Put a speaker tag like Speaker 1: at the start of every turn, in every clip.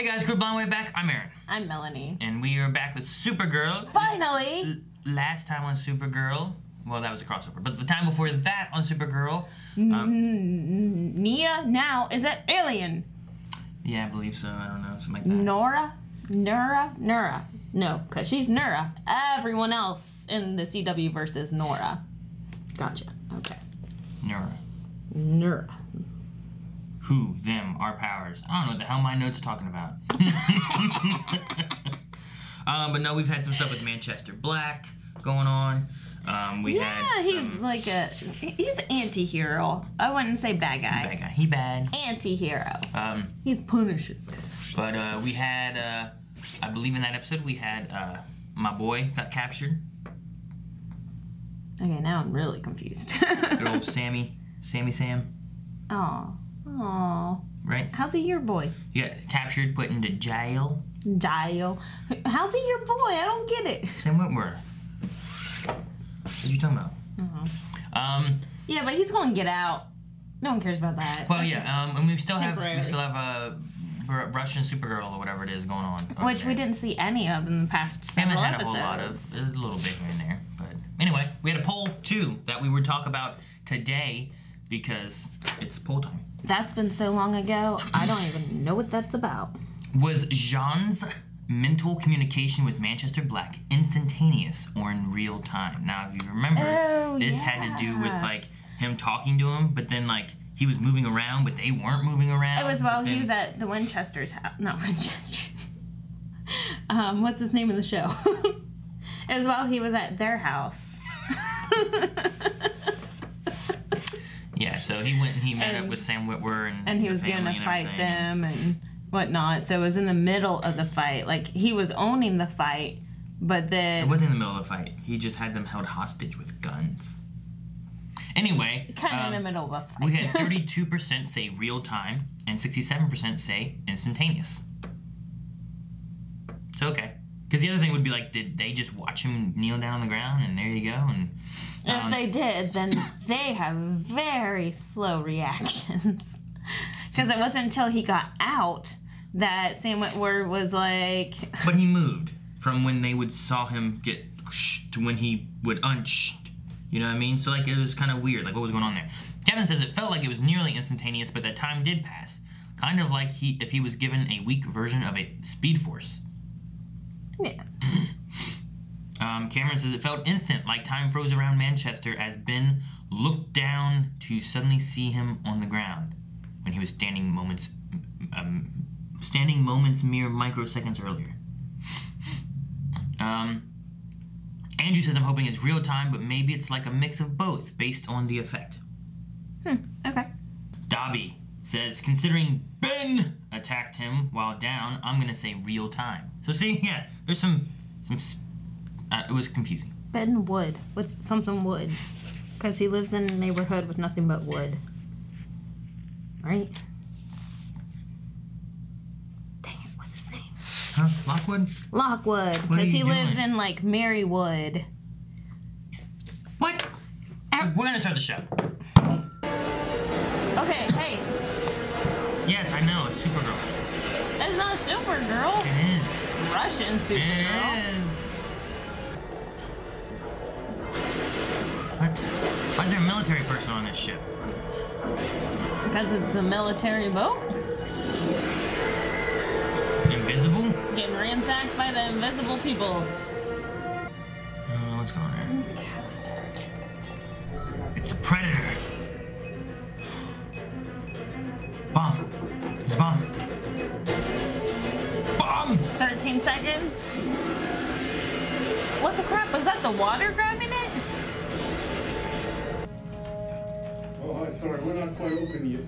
Speaker 1: Hey guys, Group Blind Way back. I'm Aaron.
Speaker 2: I'm Melanie.
Speaker 1: And we are back with Supergirl.
Speaker 2: Finally!
Speaker 1: Last time on Supergirl, well, that was a crossover, but the time before that on Supergirl,
Speaker 2: Nia now is an alien.
Speaker 1: Yeah, I believe so. I don't know, something like that.
Speaker 2: Nura. No, because she's Nura. Everyone else in the CW versus Nora. Gotcha. Okay. Nura.
Speaker 1: Who, them, our powers. I don't know what the hell my notes are talking about. But no, we've had some stuff with Manchester Black going on.
Speaker 2: He's anti-hero. I wouldn't say bad guy.
Speaker 1: Bad guy. He bad.
Speaker 2: Anti-hero. He's Punisher.
Speaker 1: But we had, I believe in that episode, we had my boy got captured.
Speaker 2: Okay, now I'm really confused.
Speaker 1: Good old Sammy Sam.
Speaker 2: Aw.
Speaker 1: Right?
Speaker 2: How's he your boy?
Speaker 1: He got captured, put into jail.
Speaker 2: How's he your boy? I don't get it.
Speaker 1: Sam Whitmer. What are you talking about?
Speaker 2: Yeah, but he's gonna get out. No one cares about that.
Speaker 1: Well, yeah, and we still have a Russian Supergirl or whatever it is going on.
Speaker 2: Which we didn't see any of in the past several episodes.
Speaker 1: We haven't had a whole lot of, a little bit here and there. But anyway, we had a poll too that we would talk about today because it's poll time.
Speaker 2: That's been so long ago, I don't even know what that's about.
Speaker 1: Was Jean's mental communication with Manchester Black instantaneous or in real time? Now, if you remember, this had to do with like him talking to him, but then like he was moving around, but they weren't moving around.
Speaker 2: It was while he was at the Winchester's house. Not Winchester. What's his name in the show? It was while he was at their house.
Speaker 1: Yeah, so he went and he met up with Sam Witwer
Speaker 2: and he was going to fight them and whatnot. So it was in the middle of the fight. Like, he was owning the fight, but then...
Speaker 1: It wasn't in the middle of the fight. He just had them held hostage with guns. Anyway...
Speaker 2: Kind of in the middle of a fight.
Speaker 1: We had 32% say real time and 67% say instantaneous. So, okay. Because the other thing would be like, did they just watch him kneel down on the ground and there you go? And
Speaker 2: if they did, then they have very slow reactions. Because it wasn't until he got out that Sam Witwer was like...
Speaker 1: But he moved from when they saw him get to when he would you know what I mean? So like it was kind of weird, like what was going on there. Kevin says it felt like it was nearly instantaneous, but that time did pass. Kind of like if he was given a weak version of a Speed Force.
Speaker 2: Yeah.
Speaker 1: Cameron says it felt instant, like time froze around Manchester as Ben looked down to suddenly see him on the ground when he was standing moments mere microseconds earlier. Andrew says I'm hoping it's real time, but maybe it's like a mix of both based on the effect.
Speaker 2: Okay.
Speaker 1: Dobby says considering Ben attacked him while down, I'm gonna say real time. So see, yeah, there's some it was confusing.
Speaker 2: Ben Wood. What's something wood? Because he lives in a neighborhood with nothing but wood. Right? Dang it, what's his name?
Speaker 1: Huh? Lockwood?
Speaker 2: Lockwood. Because he lives in, like, Marywood.
Speaker 1: What? We're gonna start the show.
Speaker 2: Okay, hey.
Speaker 1: Yes, I know, it's Supergirl.
Speaker 2: It's not Supergirl.
Speaker 1: It is.
Speaker 2: Russian Supergirl.
Speaker 1: It is. What? Why is there a military person on this ship?
Speaker 2: Because it's a military boat.
Speaker 1: Invisible?
Speaker 2: Getting ransacked by the invisible people.
Speaker 1: I don't know what's going on there. It's the Predator. Bomb. It's a bomb. Bomb!
Speaker 2: 13 seconds. What the crap? Was that the water grabbing it?
Speaker 3: Oh, hi, sorry, we're not quite open yet.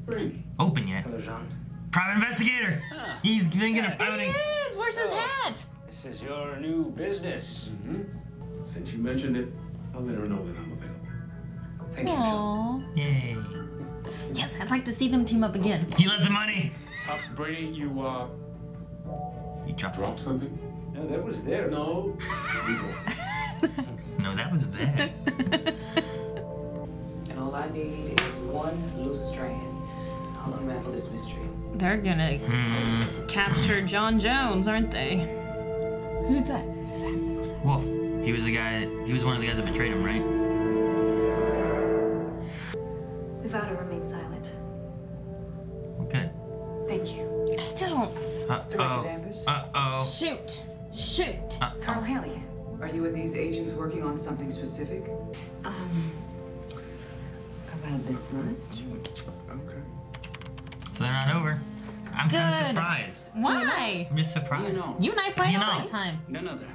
Speaker 3: Frank.
Speaker 1: Open yet?
Speaker 4: Hello, Jean.
Speaker 1: Private investigator! He's thinking of
Speaker 2: He is! Where's his hat?
Speaker 4: This is your new business.
Speaker 3: Since you mentioned it, I'll let her know that I'm available.
Speaker 4: Thank you, Jean.
Speaker 1: Yay.
Speaker 2: Yes, I'd like to see them team up again.
Speaker 1: He left the money!
Speaker 3: Brady, you
Speaker 1: dropped
Speaker 3: something?
Speaker 4: No, that was there.
Speaker 3: No.
Speaker 1: No, that was there.
Speaker 5: And all I need is one loose strand. I'll unravel this mystery.
Speaker 2: They're gonna capture John Jones, aren't they? Who's that? Who's that? Who's that?
Speaker 1: Wolf. He was the guy. He was one of the guys that betrayed him, right?
Speaker 5: We vow to remain silent.
Speaker 1: Well, good.
Speaker 5: Thank you.
Speaker 2: I still don't.
Speaker 1: Uh-oh.
Speaker 2: Shoot! Shoot!
Speaker 5: Colonel Haley.
Speaker 6: Are you and these agents working on something specific?
Speaker 5: About this much.
Speaker 6: Okay.
Speaker 1: So they're not over. I'm kind of
Speaker 2: Good.
Speaker 1: surprised.
Speaker 2: Why?
Speaker 1: I'm just surprised.
Speaker 2: You and I fight
Speaker 1: You
Speaker 2: all
Speaker 1: know.
Speaker 2: the time.
Speaker 4: None other.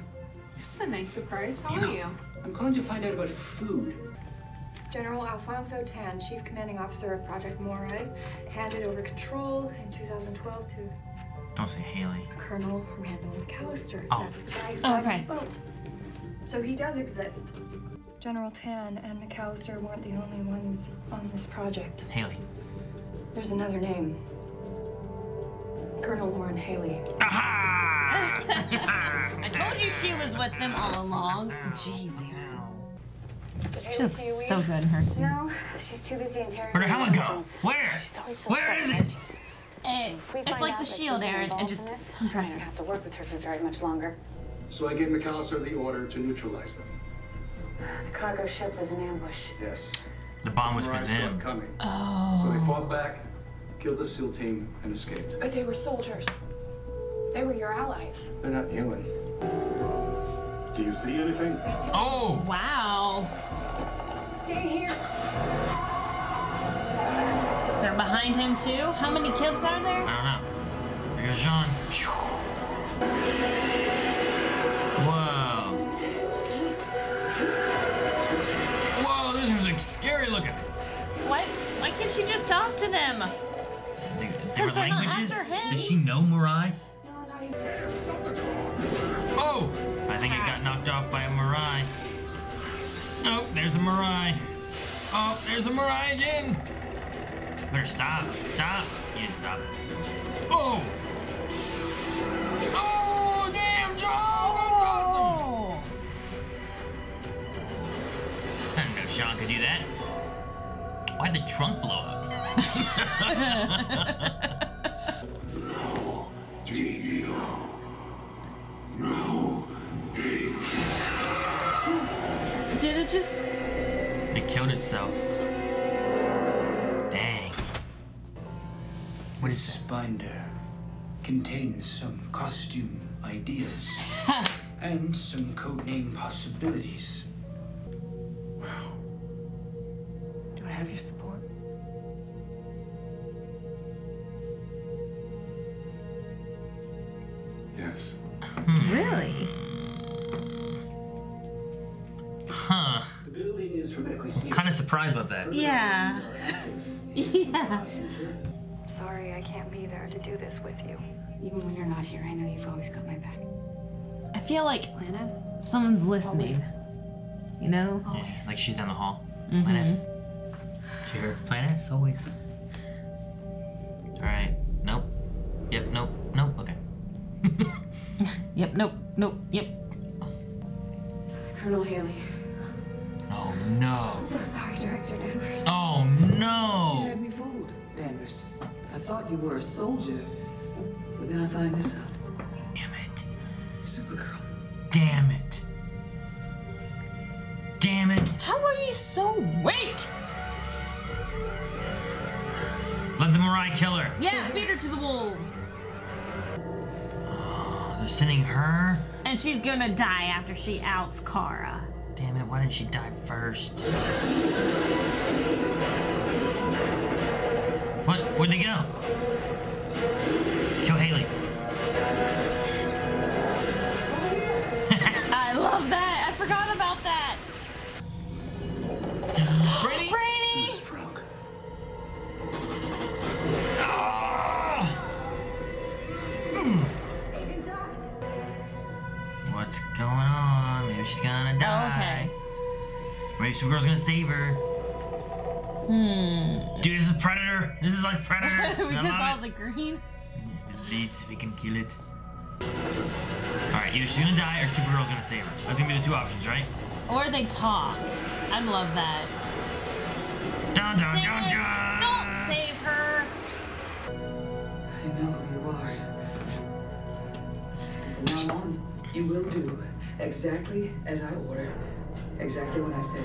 Speaker 5: This is a nice surprise. How
Speaker 1: You
Speaker 5: are
Speaker 1: know.
Speaker 5: you?
Speaker 4: I'm calling to find out about food.
Speaker 7: General Alfonso Tan, Chief Commanding Officer of Project Morai, handed over control in 2012 to
Speaker 1: Don't say Haley.
Speaker 7: Colonel Randall McAllister.
Speaker 1: Oh.
Speaker 7: That's the guy who
Speaker 2: Oh,
Speaker 7: died
Speaker 2: okay.
Speaker 7: on the boat. So he does exist. General Tan and McAllister weren't the only ones on this project.
Speaker 1: Haley.
Speaker 7: There's another name. Colonel Lauren Haley.
Speaker 1: Aha!
Speaker 2: I told you she was with them all along. Jeez. She looks so good in her suit.
Speaker 5: No, she's too busy interrogating.
Speaker 1: Where'd Helen go? Where?
Speaker 5: She's always so
Speaker 1: Where is it?
Speaker 2: It's like the shield, Aaron. It just
Speaker 5: I don't have
Speaker 2: compresses.
Speaker 5: to work with her for very much longer.
Speaker 3: So I gave McAllister the order to neutralize them.
Speaker 5: The cargo ship was an ambush.
Speaker 3: Yes.
Speaker 1: The bomb was for
Speaker 3: Morai saw it
Speaker 1: them.
Speaker 3: coming.
Speaker 2: Oh.
Speaker 3: So they fought back, killed the SEAL team, and escaped.
Speaker 7: But they were soldiers. They were your allies.
Speaker 3: They're not human. Do you see anything?
Speaker 1: Oh!
Speaker 2: Wow.
Speaker 7: Stay here.
Speaker 2: They're behind him too? How many kids are there?
Speaker 1: I don't know. There goes Jean. Whoa. Whoa, this was like scary looking.
Speaker 2: Why can't she just talk to them?
Speaker 1: Different
Speaker 2: they're not
Speaker 1: languages?
Speaker 2: after him.
Speaker 1: Does she know Morai? Oh! I think it got knocked off by a Morai. Oh, there's a Morai. Oh, there's a Morai again. Better stop. Stop. You didn't stop it. Oh! Oh, damn, John! That's awesome!
Speaker 2: Oh.
Speaker 1: I didn't know Sean could do that. Why'd the trunk blow up?
Speaker 2: Did it just...
Speaker 1: It killed itself. Dang. What is
Speaker 4: This
Speaker 1: that?
Speaker 4: binder contains some costume ideas and some codename possibilities.
Speaker 5: Do I have your support?
Speaker 3: Yes.
Speaker 2: Really?
Speaker 1: Huh.
Speaker 4: The building is hermetically sealed.
Speaker 1: Kind of surprised about that.
Speaker 2: Yeah. Yeah.
Speaker 7: Sorry, I can't be there to do this with you.
Speaker 5: Even when you're not here, I know you've always got my back.
Speaker 2: I feel like
Speaker 5: Plan is?
Speaker 2: someone's listening. You know?
Speaker 1: Yeah, it's like she's down the hall. Plan S. She heard Plan S always. Alright. Nope. Yep, nope. Nope. Okay.
Speaker 2: Yep, nope, nope, yep.
Speaker 5: Colonel Haley.
Speaker 1: Oh no.
Speaker 5: So sorry, Director Danvers.
Speaker 1: Oh
Speaker 6: You
Speaker 1: no.
Speaker 6: had me fooled, Danvers. I thought you were a soldier, but then I find this out.
Speaker 1: Damn it.
Speaker 6: Supergirl.
Speaker 1: Damn it. Damn it.
Speaker 2: How are you so weak?
Speaker 1: Let the Morai kill her.
Speaker 2: Yeah, feed her to the wolves.
Speaker 1: Oh, they're sending her?
Speaker 2: And she's gonna die after she outs Kara.
Speaker 1: Damn it, why didn't she die first? What? Where'd they go? Kill Haley.
Speaker 2: I love that. I forgot about that.
Speaker 1: Brady?
Speaker 2: Brady!
Speaker 6: Broke.
Speaker 1: Ah! What's going on? Maybe she's gonna die.
Speaker 2: Oh, okay.
Speaker 1: Maybe Supergirl's gonna save her. Dude, this is Predator. This is like Predator.
Speaker 2: Because
Speaker 1: I
Speaker 2: all
Speaker 1: love
Speaker 2: the green.
Speaker 1: it. Leads, we can kill it. Alright, either she's gonna die or Supergirl's gonna save her. That's gonna be the two options, right?
Speaker 2: Or they talk. I love that.
Speaker 1: Dun dun dun
Speaker 2: Dennis,
Speaker 1: dun!
Speaker 2: don't save her.
Speaker 6: You will do exactly as I order, exactly when I say.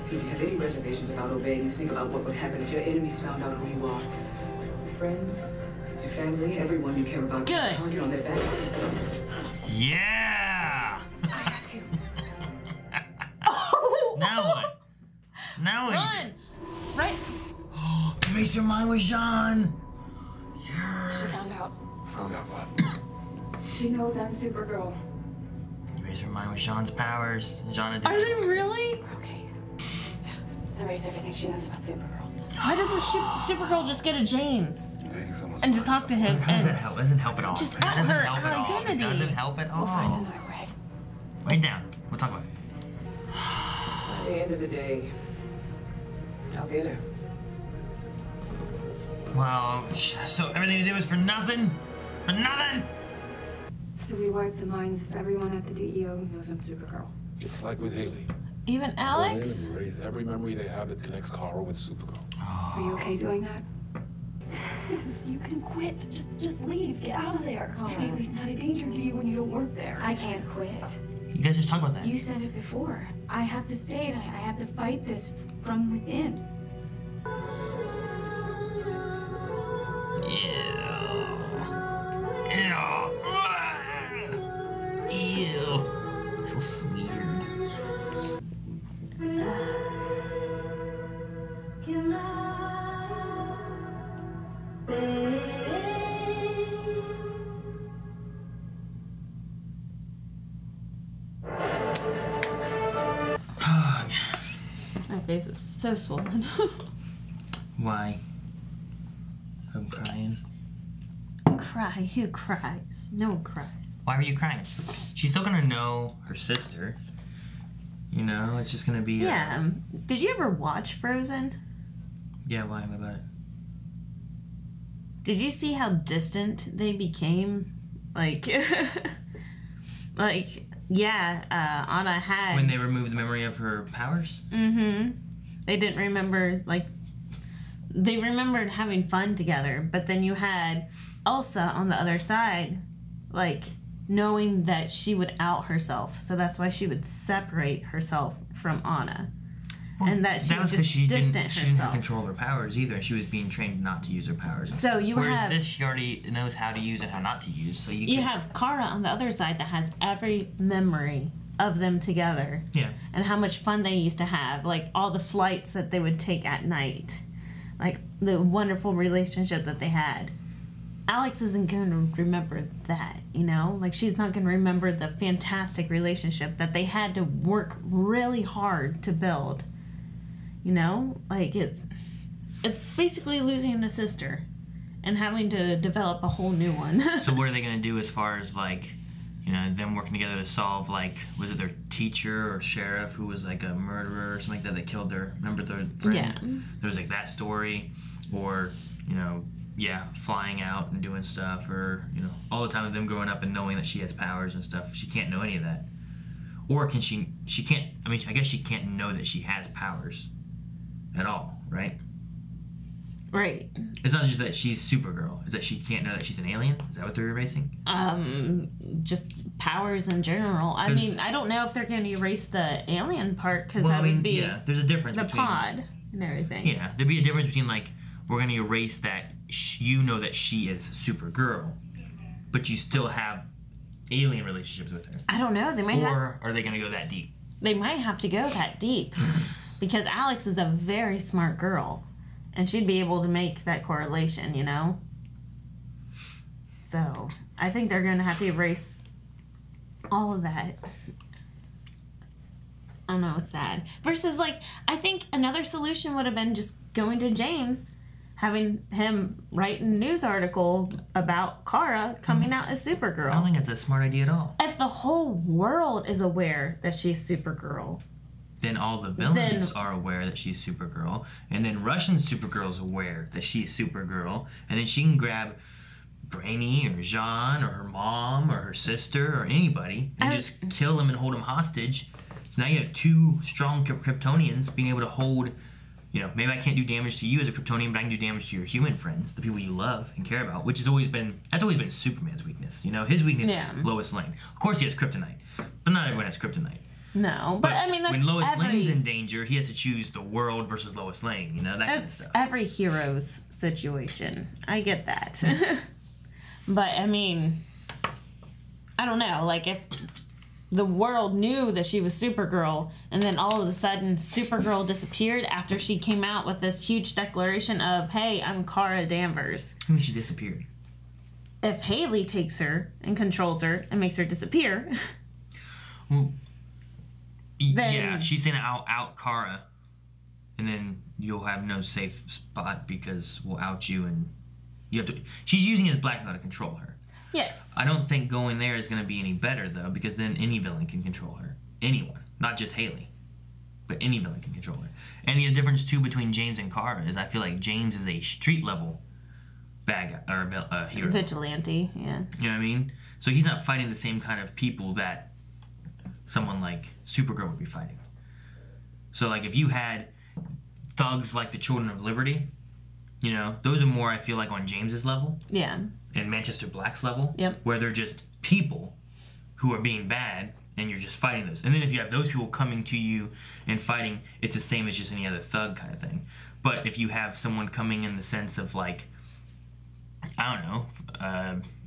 Speaker 6: If you have any reservations about obeying, you think about what would happen if your enemies found out who you are. Friends, your family, everyone you care about.
Speaker 2: Good.
Speaker 6: Target on their back.
Speaker 1: Yeah!
Speaker 5: I got to.
Speaker 1: Now what? Now what?
Speaker 2: Run! Right?
Speaker 1: Erase your mind with Jean!
Speaker 5: She
Speaker 1: Yes!
Speaker 5: found out.
Speaker 3: Found out what?
Speaker 5: She knows I'm Supergirl.
Speaker 1: Erase her mind with Jean's powers. Jean
Speaker 2: Are they really?
Speaker 5: Okay. Erase everything she knows about Supergirl.
Speaker 2: Why doesn't Supergirl just go to James
Speaker 3: You think someone's
Speaker 2: and just talk to him
Speaker 1: How does that
Speaker 2: and
Speaker 1: help? It doesn't help at all.
Speaker 2: just
Speaker 1: It
Speaker 2: at
Speaker 1: doesn't
Speaker 2: her
Speaker 1: help at all. It
Speaker 2: identity?
Speaker 1: doesn't help at all.
Speaker 5: We'll find another way.
Speaker 1: Write it down. We'll talk about it.
Speaker 6: At the end of the day, I'll get her.
Speaker 1: Well, so everything to do is for nothing? For nothing?
Speaker 5: So we wiped the minds of everyone at the DEO who knows I'm Supergirl.
Speaker 8: It's like with Haley.
Speaker 2: even
Speaker 8: Go in
Speaker 2: Alex?
Speaker 8: and erase every memory they have that connects Kara with Supergirl.
Speaker 5: Are you okay doing that? Yes, you can quit. Just leave. Get out of there, Kara. Haley's not a danger to you when you don't work there. I can't quit.
Speaker 1: You guys just talk about that.
Speaker 5: You said it before. I have to stay and I have to fight this from within.
Speaker 1: Ew. So weird.
Speaker 2: My face is so swollen.
Speaker 1: Why? I'm crying.
Speaker 2: Cry? Who cries? No one cries.
Speaker 1: Why are you crying? She's still gonna know her sister. You know, it's just gonna be.
Speaker 2: Yeah. Did you ever watch Frozen?
Speaker 1: Yeah, why? What about it?
Speaker 2: Did you see how distant they became? Like, yeah, Anna had.
Speaker 1: When they removed the memory of her powers?
Speaker 2: Mm-hmm. They didn't remember, like, they remembered having fun together, but then you had Elsa on the other side, like, knowing that she would out herself. So that's why she would separate herself from Anna.
Speaker 1: Well,
Speaker 2: and that she
Speaker 1: was
Speaker 2: would
Speaker 1: 'cause
Speaker 2: just
Speaker 1: she
Speaker 2: distance
Speaker 1: didn't have
Speaker 2: herself.
Speaker 1: control of her powers either. She was being trained not to use her powers.
Speaker 2: So you
Speaker 1: Whereas
Speaker 2: have-
Speaker 1: this, she already knows how to use and how not to use. So
Speaker 2: You have Kara on the other side that has every memory of them together.
Speaker 1: Yeah.
Speaker 2: And how much fun they used to have. Like, all the flights that they would take at night. Like, the wonderful relationship that they had. Alex isn't going to remember that, you know? Like, she's not going to remember the fantastic relationship that they had to work really hard to build. You know? Like, it's basically losing a sister and having to develop a whole new one.
Speaker 1: So what are they going to do as far as, like, you know, them working together to solve, like, was it their teacher or sheriff who was, like, a murderer or something like that that killed their, remember their friend?
Speaker 2: Yeah.
Speaker 1: There was, like, that story, or, you know, yeah, flying out and doing stuff, or, you know, all the time of them growing up and knowing that she has powers and stuff. She can't know any of that. Or can she can't, I mean, I guess she can't know that she has powers at all, right?
Speaker 2: Right.
Speaker 1: It's not just that she's Supergirl. It's that she can't know that she's an alien. Is that what they're erasing?
Speaker 2: Just powers in general. I
Speaker 1: 'Cause-
Speaker 2: mean, I don't know if they're going to erase the alien part, because
Speaker 1: Well,
Speaker 2: that
Speaker 1: I mean,
Speaker 2: would be
Speaker 1: yeah, there's a difference
Speaker 2: the
Speaker 1: between
Speaker 2: pod and everything.
Speaker 1: Yeah, there'd be a difference between, like, we're going to erase that you know that she is Supergirl, but you still have alien relationships with her.
Speaker 2: I don't know. They might
Speaker 1: Or are they going to go that deep?
Speaker 2: They might have to go that deep, because Alex is a very smart girl, and she'd be able to make that correlation, you know? So, I think they're going to have to erase all of that. I don't know, it's sad. Versus, like, I think another solution would have been just going to James, having him write a news article about Kara coming out as Supergirl.
Speaker 1: I don't think it's a smart idea at all.
Speaker 2: If the whole world is aware that she's Supergirl,
Speaker 1: Then all the villains are aware that she's Supergirl, and then Russian Supergirl's aware that she's Supergirl, and then she can grab Brainy or Jean or her mom or her sister or anybody and just kill them and hold them hostage. So now you have two strong Kryptonians being able to hold, You know, maybe I can't do damage to you as a Kryptonian, but I can do damage to your human friends, the people you love and care about, which has always been Superman's weakness. You know, his weakness is Lois Lane. Of course, he has kryptonite, but not everyone has kryptonite.
Speaker 2: No, but I mean, that's
Speaker 1: when Lois Lane's in danger, he has to choose the world versus Lois Lane. You know, that kind of stuff.
Speaker 2: Every hero's situation. I get that. But I mean, I don't know. Like, if the world knew that she was Supergirl, and then all of a sudden Supergirl disappeared after she came out with this huge declaration of, "Hey, I'm Kara Danvers."
Speaker 1: I mean, she disappeared.
Speaker 2: If Haley takes her and controls her and makes her disappear,
Speaker 1: well,
Speaker 2: then,
Speaker 1: yeah, she's gonna out Kara, and then you'll have no safe spot because we'll out you, and you have to. She's using it as blackmail to control her.
Speaker 2: Yes.
Speaker 1: I don't think going there is gonna be any better though, because then any villain can control her. Anyone, not just Haley, but any villain can control her. And the difference too between James and Kara is I feel like James is a street level bad guy or hero.
Speaker 2: Vigilante, yeah.
Speaker 1: You know what I mean? So he's not fighting the same kind of people that someone like Supergirl would be fighting. So, like, if you had thugs like the Children of Liberty, you know, those are more, I feel like, on James's level.
Speaker 2: Yeah.
Speaker 1: And Manchester Black's level.
Speaker 2: Yep.
Speaker 1: Where they're just people who are being bad, and you're just fighting those. And then if you have those people coming to you and fighting, it's the same as just any other thug kind of thing. But if you have someone coming in the sense of, like, I don't know,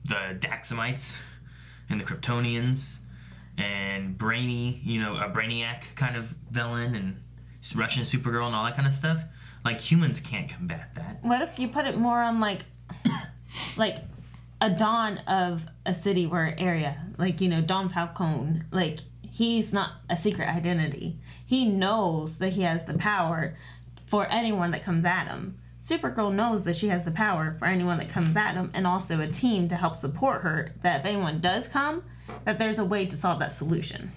Speaker 1: the Daxamites and the Kryptonians, and Brainy, you know, a Brainiac kind of villain, and Russian Supergirl and all that kind of stuff. Like, humans can't combat that.
Speaker 2: What if you put it more on, like a Don of a city or area? Like, you know, Don Falcone. Like, he's not a secret identity. He knows that he has the power for anyone that comes at him. Supergirl knows that she has the power for anyone that comes at him, and also a team to help support her, that if anyone does come, that there's a way to solve that solution.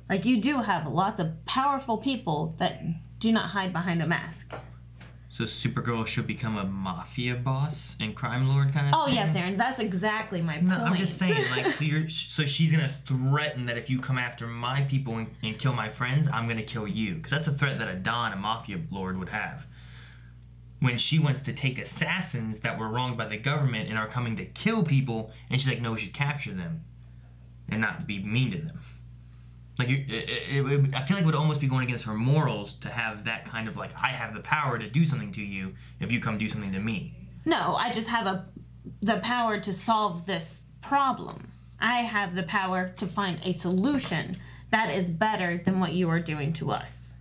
Speaker 2: Like, you do have lots of powerful people that do not hide behind a mask.
Speaker 1: So Supergirl should become a mafia boss and crime lord kind of
Speaker 2: Oh,
Speaker 1: thing?
Speaker 2: yes, Aaron, that's exactly my point.
Speaker 1: No, I'm just saying, like, so she's gonna threaten that if you come after my people and kill my friends, I'm gonna kill you. Because that's a threat that a Don, a mafia lord, would have. When she wants to take assassins that were wronged by the government and are coming to kill people, and she's like, no, we should capture them and not be mean to them. Like, I feel like it would almost be going against her morals to have that kind of, like, I have the power to do something to you if you come do something to me.
Speaker 2: No, I just have the power to solve this problem. I have the power to find a solution that is better than what you are doing to us.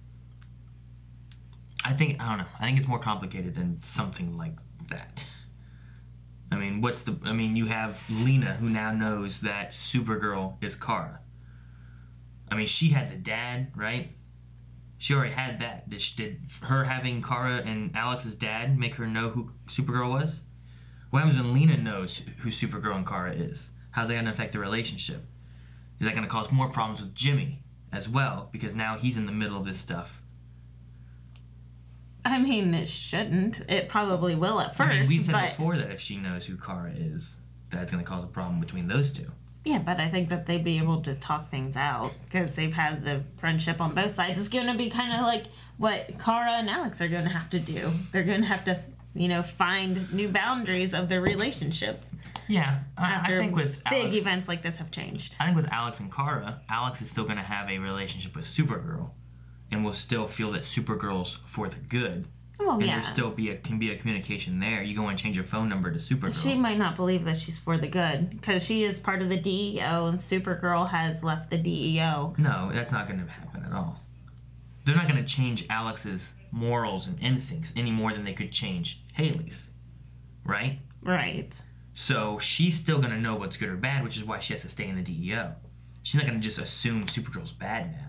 Speaker 1: I don't know. I think it's more complicated than something like that. I mean, you have Lena, who now knows that Supergirl is Kara. I mean, she had the dad, right? She already had that. Did her having Kara and Alex's dad make her know who Supergirl was? What happens when Lena knows who Supergirl and Kara is? How's that going to affect the relationship? Is that going to cause more problems with Jimmy as well? Because now he's in the middle of this stuff.
Speaker 2: I mean, it shouldn't. It probably will at first.
Speaker 1: I mean, we said before that if she knows who Kara is, that's going to cause a problem between those two.
Speaker 2: Yeah, but I think that they'd be able to talk things out because they've had the friendship on both sides. It's going to be kind of like what Kara and Alex are going to have to do. They're going to have to, you know, find new boundaries of their relationship.
Speaker 1: Yeah, I think with
Speaker 2: big events like this have changed.
Speaker 1: I think with Alex and Kara, Alex is still going to have a relationship with Supergirl, and will still feel that Supergirl's for the good.
Speaker 2: Well,
Speaker 1: and
Speaker 2: yeah.
Speaker 1: there still can be a communication there. You go and change your phone number to Supergirl.
Speaker 2: She might not believe that she's for the good because she is part of the DEO, and Supergirl has left the DEO.
Speaker 1: No, that's not going to happen at all. They're not going to change Alex's morals and instincts any more than they could change Haley's, right?
Speaker 2: Right.
Speaker 1: So she's still going to know what's good or bad, which is why she has to stay in the DEO. She's not going to just assume Supergirl's bad now.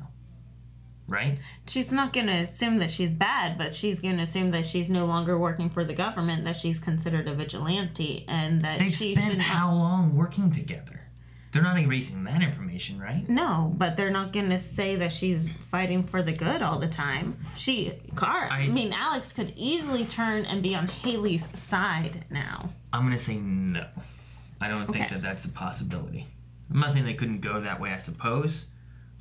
Speaker 1: Right?
Speaker 2: She's not going to assume that she's bad, but she's going to assume that she's no longer working for the government, that she's considered a vigilante, and that
Speaker 1: They've
Speaker 2: she
Speaker 1: spent how long working together? They're not erasing that information, right?
Speaker 2: No, but they're not going to say that she's fighting for the good all the time. Alex could easily turn and be on Haley's side now.
Speaker 1: I'm going to say no. I don't think that that's a possibility. I'm not saying they couldn't go that way, I suppose,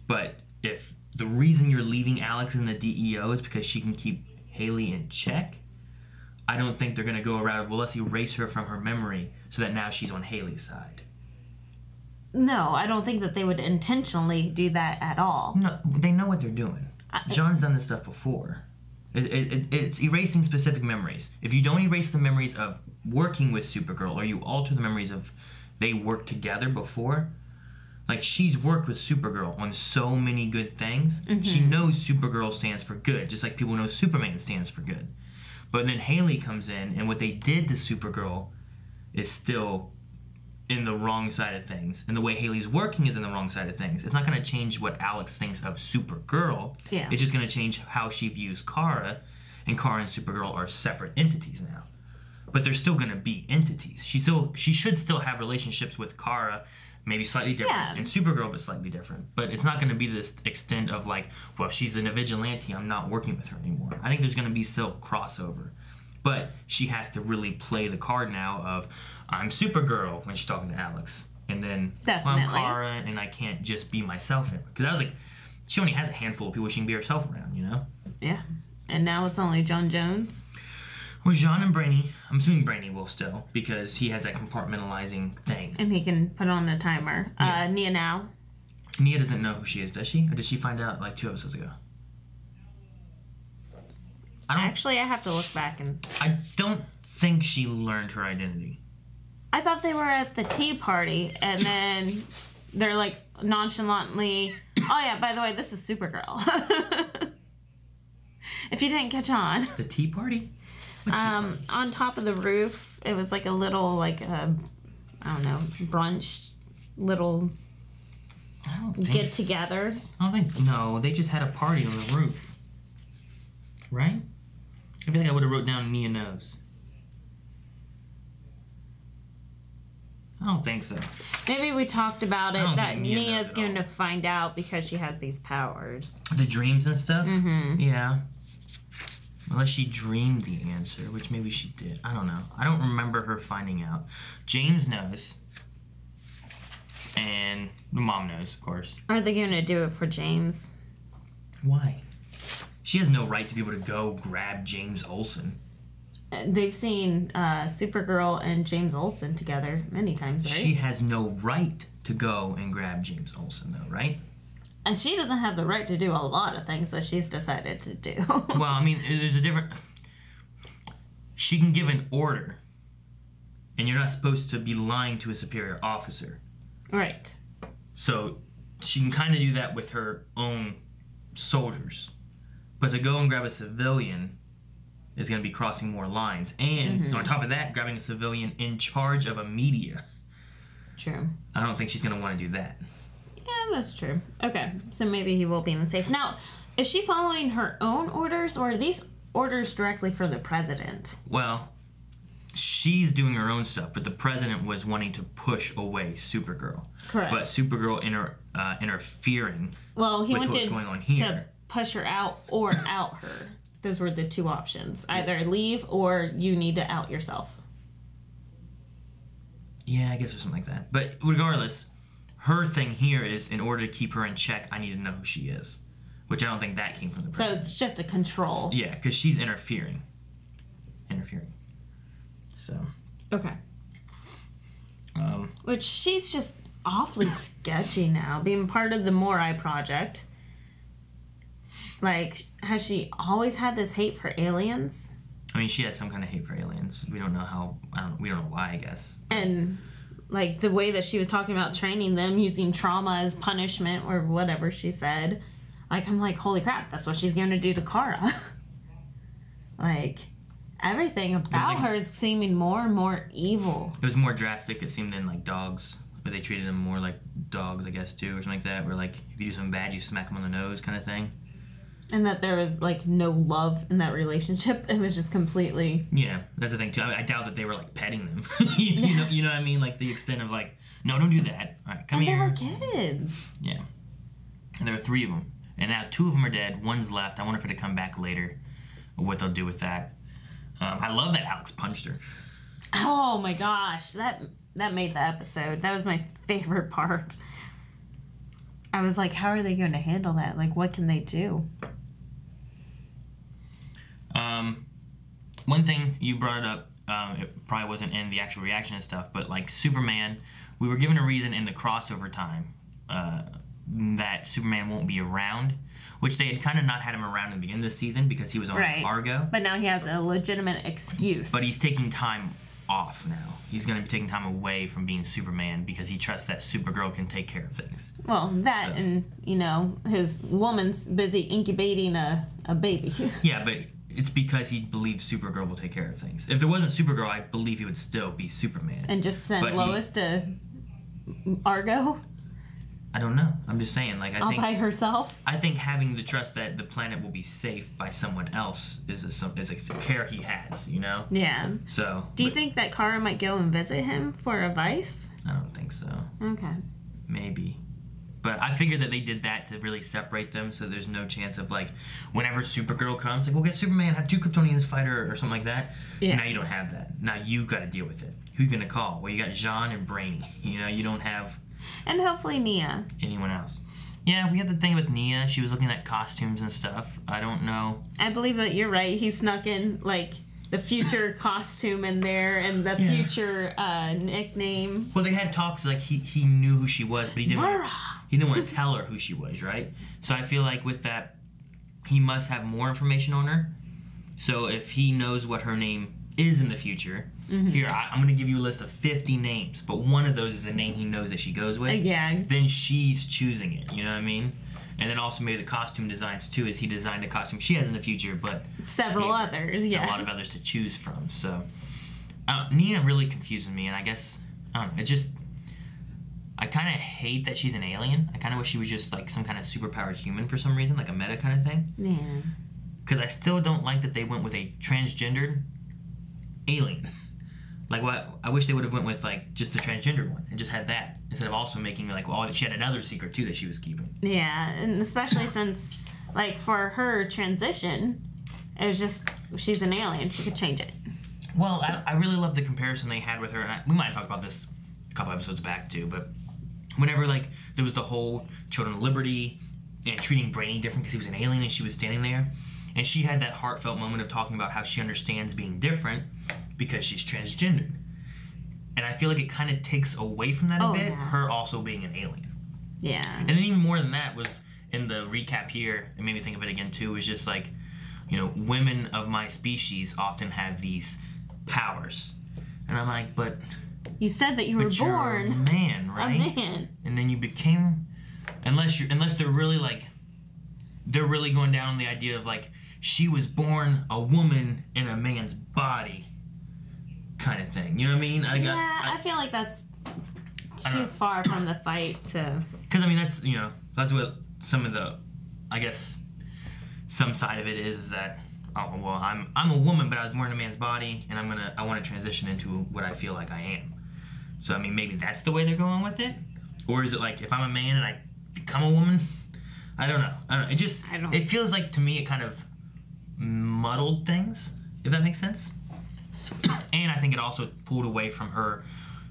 Speaker 1: but if the reason you're leaving Alex in the DEO is because she can keep Haley in check, I don't think they're going to go around, well, let's erase her from her memory so that now she's on Haley's side.
Speaker 2: No, I don't think that they would intentionally do that at all.
Speaker 1: No, they know what they're doing. John's done this stuff before. It's erasing specific memories. If you don't erase the memories of working with Supergirl, or you alter the memories of they worked together before, like, she's worked with Supergirl on so many good things. Mm-hmm. She knows Supergirl stands for good, just like people know Superman stands for good. But then Haley comes in, and what they did to Supergirl is still in the wrong side of things. And the way Haley's working is in the wrong side of things. It's not going to change what Alex thinks of Supergirl. Yeah. It's just going to change how she views Kara, and Kara and Supergirl are separate entities now. But they're still going to be entities. She should still have relationships with Kara, maybe slightly different, and Supergirl, but slightly different. But it's not going to be this extent of like, well, she's a vigilante, I'm not working with her anymore. I think there's going to be still crossover. But she has to really play the card now of, I'm Supergirl when she's talking to Alex. And then, well, I'm Kara, and I can't just be myself. Because I was like, she only has a handful of people she can be herself around, you know?
Speaker 2: Yeah. And now it's only John Jones.
Speaker 1: Well, John and Brainy, I'm assuming Brainy will still, because he has that compartmentalizing thing.
Speaker 2: And he can put on a timer. Yeah. Nia now.
Speaker 1: Nia doesn't know who she is, does she? Or did she find out like 2 episodes ago?
Speaker 2: Actually, I have to look back and...
Speaker 1: I don't think she learned her identity.
Speaker 2: I thought they were at the tea party, and then they're like nonchalantly, oh yeah, by the way, this is Supergirl. If you didn't catch on.
Speaker 1: The tea party?
Speaker 2: On top of the roof, it was like a little, like, I don't know, brunch, little get together.
Speaker 1: No, they just had a party on the roof. Right? I feel like I would have wrote down Nia knows. I don't think so.
Speaker 2: Maybe we talked about it, that Nia's going to find out because she has these powers.
Speaker 1: The dreams and stuff?
Speaker 2: Mm-hmm.
Speaker 1: Yeah. Unless she dreamed the answer, which maybe she did. I don't know. I don't remember her finding out. James knows. And the mom knows, of course.
Speaker 2: Are they going to do it for James?
Speaker 1: Why? She has no right to be able to go grab James Olsen.
Speaker 2: They've seen Supergirl and James Olsen together many times, right?
Speaker 1: She has no right to go and grab James Olsen, though, right?
Speaker 2: And she doesn't have the right to do a lot of things that she's decided to do.
Speaker 1: Well, I mean, there's a different... She can give an order, and you're not supposed to be lying to a superior officer.
Speaker 2: Right.
Speaker 1: So she can kind of do that with her own soldiers. But to go and grab a civilian is going to be crossing more lines. And on top of that, grabbing a civilian in charge of a media.
Speaker 2: True.
Speaker 1: I don't think she's going to want to do that.
Speaker 2: Yeah, that's true. Okay, so maybe he will be in the safe. Now, is she following her own orders, or are these orders directly for the president?
Speaker 1: Well, she's doing her own stuff, but the president was wanting to push away Supergirl.
Speaker 2: Correct.
Speaker 1: But Supergirl interfering
Speaker 2: well, he
Speaker 1: with
Speaker 2: wanted
Speaker 1: what's going on here.
Speaker 2: To push her out or out her. Those were the two options. Either leave or you need to out yourself.
Speaker 1: Yeah, I guess there's something like that. But regardless, her thing here is, in order to keep her in check, I need to know who she is. Which I don't think that came from the president.
Speaker 2: So it's just a control.
Speaker 1: Yeah, because she's interfering. So.
Speaker 2: Okay. Which she's just awfully sketchy now, being part of the Morai Project. Like, has she always had this hate for aliens?
Speaker 1: I mean, she has some kind of hate for aliens. We don't know how. We don't know why, I guess.
Speaker 2: And like the way that she was talking about training them, using trauma as punishment or whatever she said. Like, I'm like, holy crap, that's what she's going to do to Kara. Like, everything about her is seeming more and more evil.
Speaker 1: It was more drastic, it seemed, than like dogs. Where they treated them more like dogs, I guess, too, or something like that. Where like, if you do something bad, you smack them on the nose, kind of thing.
Speaker 2: And that there was, like, no love in that relationship. It was just completely...
Speaker 1: Yeah, that's the thing, too. I doubt that they were, like, petting them. you know what I mean? Like, the extent of, like, no, don't do that. All right, come here.
Speaker 2: And they were kids.
Speaker 1: Yeah. And there were 3 of them. And now 2 of them are dead. 1's left. I wonder if it'll come back later. Or what they'll do with that. I love that Alex punched her.
Speaker 2: Oh, my gosh. That made the episode. That was my favorite part. I was like, how are they going to handle that? Like, what can they do?
Speaker 1: One thing you brought it up, it probably wasn't in the actual reaction and stuff, but like Superman, we were given a reason in the crossover time that Superman won't be around, which they had kind of not had him around in the beginning of the season because he was on Argo.
Speaker 2: But now he has a legitimate excuse.
Speaker 1: But he's taking time off now. He's going to be taking time away from being Superman because he trusts that Supergirl can take care of things.
Speaker 2: Well, that and, you know, his woman's busy incubating a baby.
Speaker 1: Yeah, but it's because he believes Supergirl will take care of things. If there wasn't Supergirl, I believe he would still be Superman.
Speaker 2: And just send Lois to Argo?
Speaker 1: I don't know. I'm just saying, like, I think
Speaker 2: by herself.
Speaker 1: I think having the trust that the planet will be safe by someone else is a care he has, you know.
Speaker 2: Yeah.
Speaker 1: So.
Speaker 2: Do you think that Kara might go and visit him for advice?
Speaker 1: I don't think so.
Speaker 2: Okay.
Speaker 1: Maybe. But I figured that they did that to really separate them, so there's no chance of, like, whenever Supergirl comes, like, we'll get Superman, have 2 Kryptonians fight her, or something like that. Yeah. Now you don't have that. Now you got to deal with it. Who you gonna call? Well, you got Jean and Brainy. You know, you don't have.
Speaker 2: And hopefully Nia.
Speaker 1: Anyone else. Yeah, we had the thing with Nia. She was looking at costumes and stuff. I don't know.
Speaker 2: I believe that you're right. He snuck in, like, the future costume in there and the future nickname.
Speaker 1: Well, they had talks, like, he knew who she was, but he didn't want to tell her who she was, right? So I feel like with that, he must have more information on her. So if he knows what her name is in the future... Here, I'm going to give you a list of 50 names, but one of those is a name he knows that she goes with.
Speaker 2: Yeah.
Speaker 1: Then she's choosing it, you know what I mean? And then also maybe the costume designs, too, is he designed a costume she has in the future, but...
Speaker 2: Several others, yeah.
Speaker 1: A lot of others to choose from, so... Nia really confuses me, and I guess, I don't know, it's just... I kind of hate that she's an alien. I kind of wish she was just, like, some kind of superpowered human for some reason, like a meta kind of thing.
Speaker 2: Yeah.
Speaker 1: Because I still don't like that they went with a transgendered alien. Like, what? I wish they would have went with, like, just the transgender one and just had that instead of also making, like, well, she had another secret, too, that she was keeping.
Speaker 2: Yeah, and especially since, like, for her transition, it was just, she's an alien. She could change it.
Speaker 1: Well, I really love the comparison they had with her, and we might have talked about this a couple episodes back, too, but whenever, like, there was the whole Children of Liberty and treating Brainy different because he was an alien and she was standing there, and she had that heartfelt moment of talking about how she understands being different because she's transgendered. And I feel like it kind of takes away from that a bit, her also being an alien.
Speaker 2: Yeah.
Speaker 1: And then even more than that was, in the recap here, it made me think of it again too, was just like, you know, women of my species often have these powers. And I'm like, but...
Speaker 2: You said that you were born...
Speaker 1: You're a man, right?
Speaker 2: A man.
Speaker 1: And then you became... Unless they're really like... They're really going down on the idea of like, she was born a woman in a man's body. Kind of thing, you know what I mean?
Speaker 2: I feel like that's too far from the fight to.
Speaker 1: Because I mean, that's that's what some of the, I guess, some side of it is that I'm a woman, but I was born in a man's body, and I want to transition into what I feel like I am. So I mean, maybe that's the way they're going with it, or is it like if I'm a man and I become a woman? I don't know. It feels like to me it kind of muddled things, if that makes sense. And I think it also pulled away from her.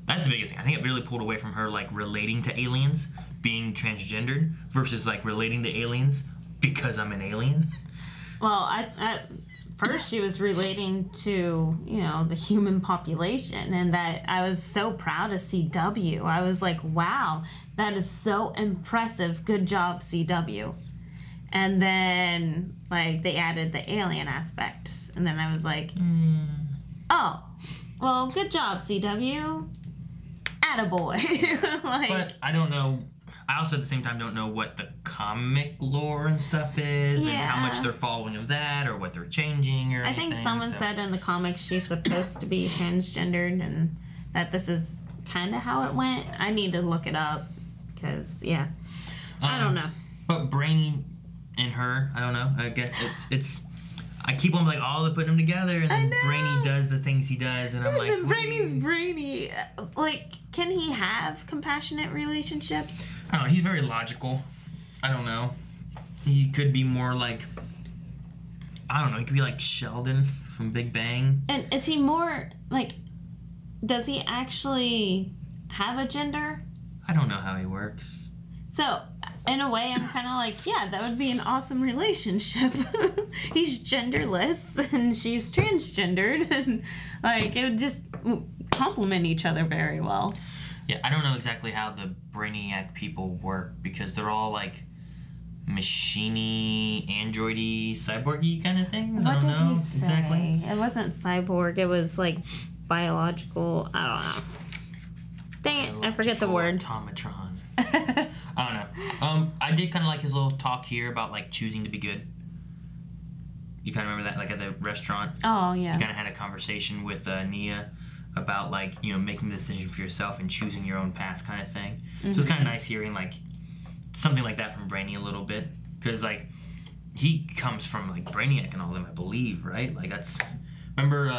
Speaker 1: That's the biggest thing. I think it really pulled away from her, like, relating to aliens, being transgendered, versus, like, relating to aliens because I'm an alien.
Speaker 2: Well, at first she was relating to, you know, the human population, and that I was so proud of CW. I was like, wow, that is so impressive. Good job, CW. And then, like, they added the alien aspect. And then I was like... Oh, well, good job, CW. Attaboy.
Speaker 1: But I don't know. I also at the same time don't know what the comic lore and stuff is and how much they're following of that or what they're changing or anything.
Speaker 2: I think someone said in the comics she's supposed to be transgendered and that this is kind of how it went. I need to look it up because, I don't know.
Speaker 1: But Brainy and her, I don't know. I guess it's I keep on like, oh, they're putting them together, and then Brainy does the things he does, and I'm like,
Speaker 2: then Brainy's Brainy. Like, can he have compassionate relationships?
Speaker 1: I don't know. He's very logical. I don't know. He could be more like, I don't know. He could be like Sheldon from Big Bang.
Speaker 2: And is he more like? Does he actually have a gender?
Speaker 1: I don't know how he works.
Speaker 2: So, in a way, I'm kind of like, yeah, that would be an awesome relationship. He's genderless and she's transgendered, and like it would just complement each other very well.
Speaker 1: Yeah, I don't know exactly how the Brainiac people work because they're all like machine-y, android-y, cyborg-y kind of things.
Speaker 2: What
Speaker 1: I don't
Speaker 2: did
Speaker 1: know
Speaker 2: he say?
Speaker 1: exactly.
Speaker 2: It wasn't cyborg. It was like biological. I don't know. Dang it! I forget the word.
Speaker 1: Automatron. I don't know. I did kind of like his little talk here about like choosing to be good. You kind of remember that, like at the restaurant.
Speaker 2: Oh yeah.
Speaker 1: You kind of had a conversation with Nia about like, you know, making the decision for yourself and choosing your own path, kind of thing. So it's kind of nice hearing like something like that from Brainy a little bit, because like he comes from like Brainiac and all them, I believe, right? Like that's, remember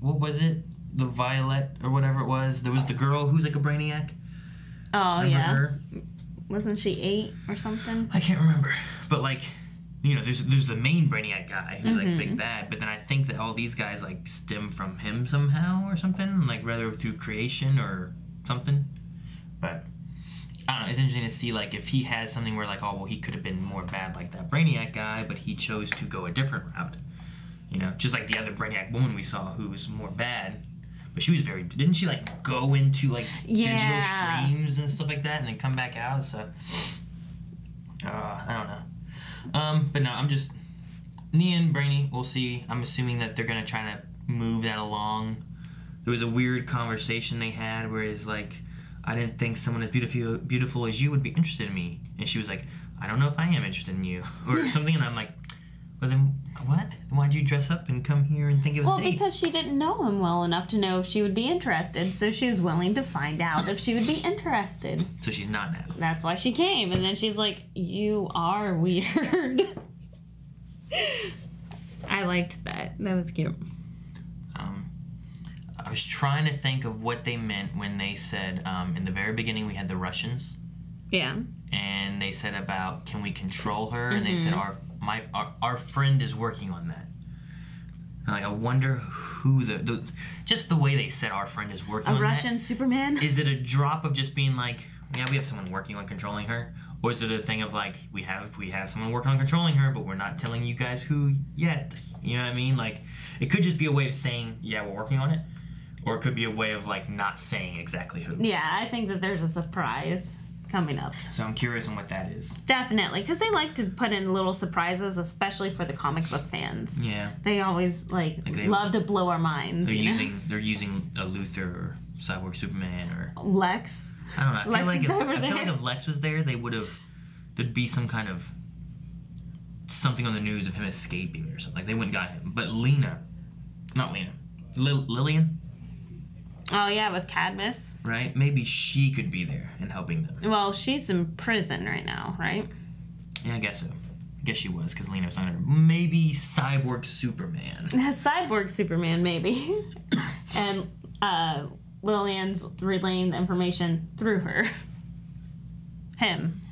Speaker 1: what was it? The Violet or whatever it was. There was the girl who's like a Brainiac.
Speaker 2: Oh
Speaker 1: remember
Speaker 2: yeah.
Speaker 1: her?
Speaker 2: Wasn't she 8 or something?
Speaker 1: I can't remember, but like, you know, there's the main Brainiac guy who's like big bad, but then I think that all these guys like stem from him somehow or something, like rather through creation or something. But I don't know, it's interesting to see like if he has something where like, oh well, he could have been more bad like that Brainiac guy, but he chose to go a different route. You know, just like the other Brainiac woman we saw who was more bad, but she was very, didn't she like go into like digital streams and stuff like that and then come back out? So I don't know. But no, I'm just Nia and Brainy, we'll see. I'm assuming that they're gonna try to move that along. There was a weird conversation they had where it's like, I didn't think someone as beautiful as you would be interested in me. And she was like, I don't know if I am interested in you. Or something, and I'm like, well then, what? Why'd you dress up and come here and think it was a date?
Speaker 2: Well, because she didn't know him well enough to know if she would be interested, so she was willing to find out if she would be interested.
Speaker 1: So she's not now.
Speaker 2: That's why she came, and then she's like, you are weird. I liked that. That was cute.
Speaker 1: I was trying to think of what they meant when they said, in the very beginning we had the Russians.
Speaker 2: Yeah.
Speaker 1: And they said about, can we control her? And they said, our friend is working on that. And like, I wonder who just the way they said our friend is working on that.
Speaker 2: A Russian Superman?
Speaker 1: Is it a drop of just being like, yeah, we have someone working on controlling her? Or is it a thing of like, we have someone working on controlling her, but we're not telling you guys who yet? You know what I mean? Like, it could just be a way of saying, yeah, we're working on it. Or it could be a way of like not saying exactly who.
Speaker 2: Yeah, I think that there's a surprise coming up.
Speaker 1: So I'm curious on what that is.
Speaker 2: Definitely, because they like to put in little surprises, especially for the comic book fans.
Speaker 1: Yeah.
Speaker 2: They always like love to blow our minds.
Speaker 1: They're using a Luther or Cyborg Superman or
Speaker 2: Lex.
Speaker 1: I don't know. I feel like if Lex was there, there'd be some kind of something on the news of him escaping or something. Like they wouldn't got him. But Lillian.
Speaker 2: Oh yeah, with Cadmus.
Speaker 1: Right? Maybe she could be there and helping them.
Speaker 2: Well, she's in prison right now, right?
Speaker 1: Yeah, I guess so. I guess she was, because Lena was talking to her. Maybe Cyborg Superman.
Speaker 2: Cyborg Superman, maybe. And Lillian's relaying the information through her.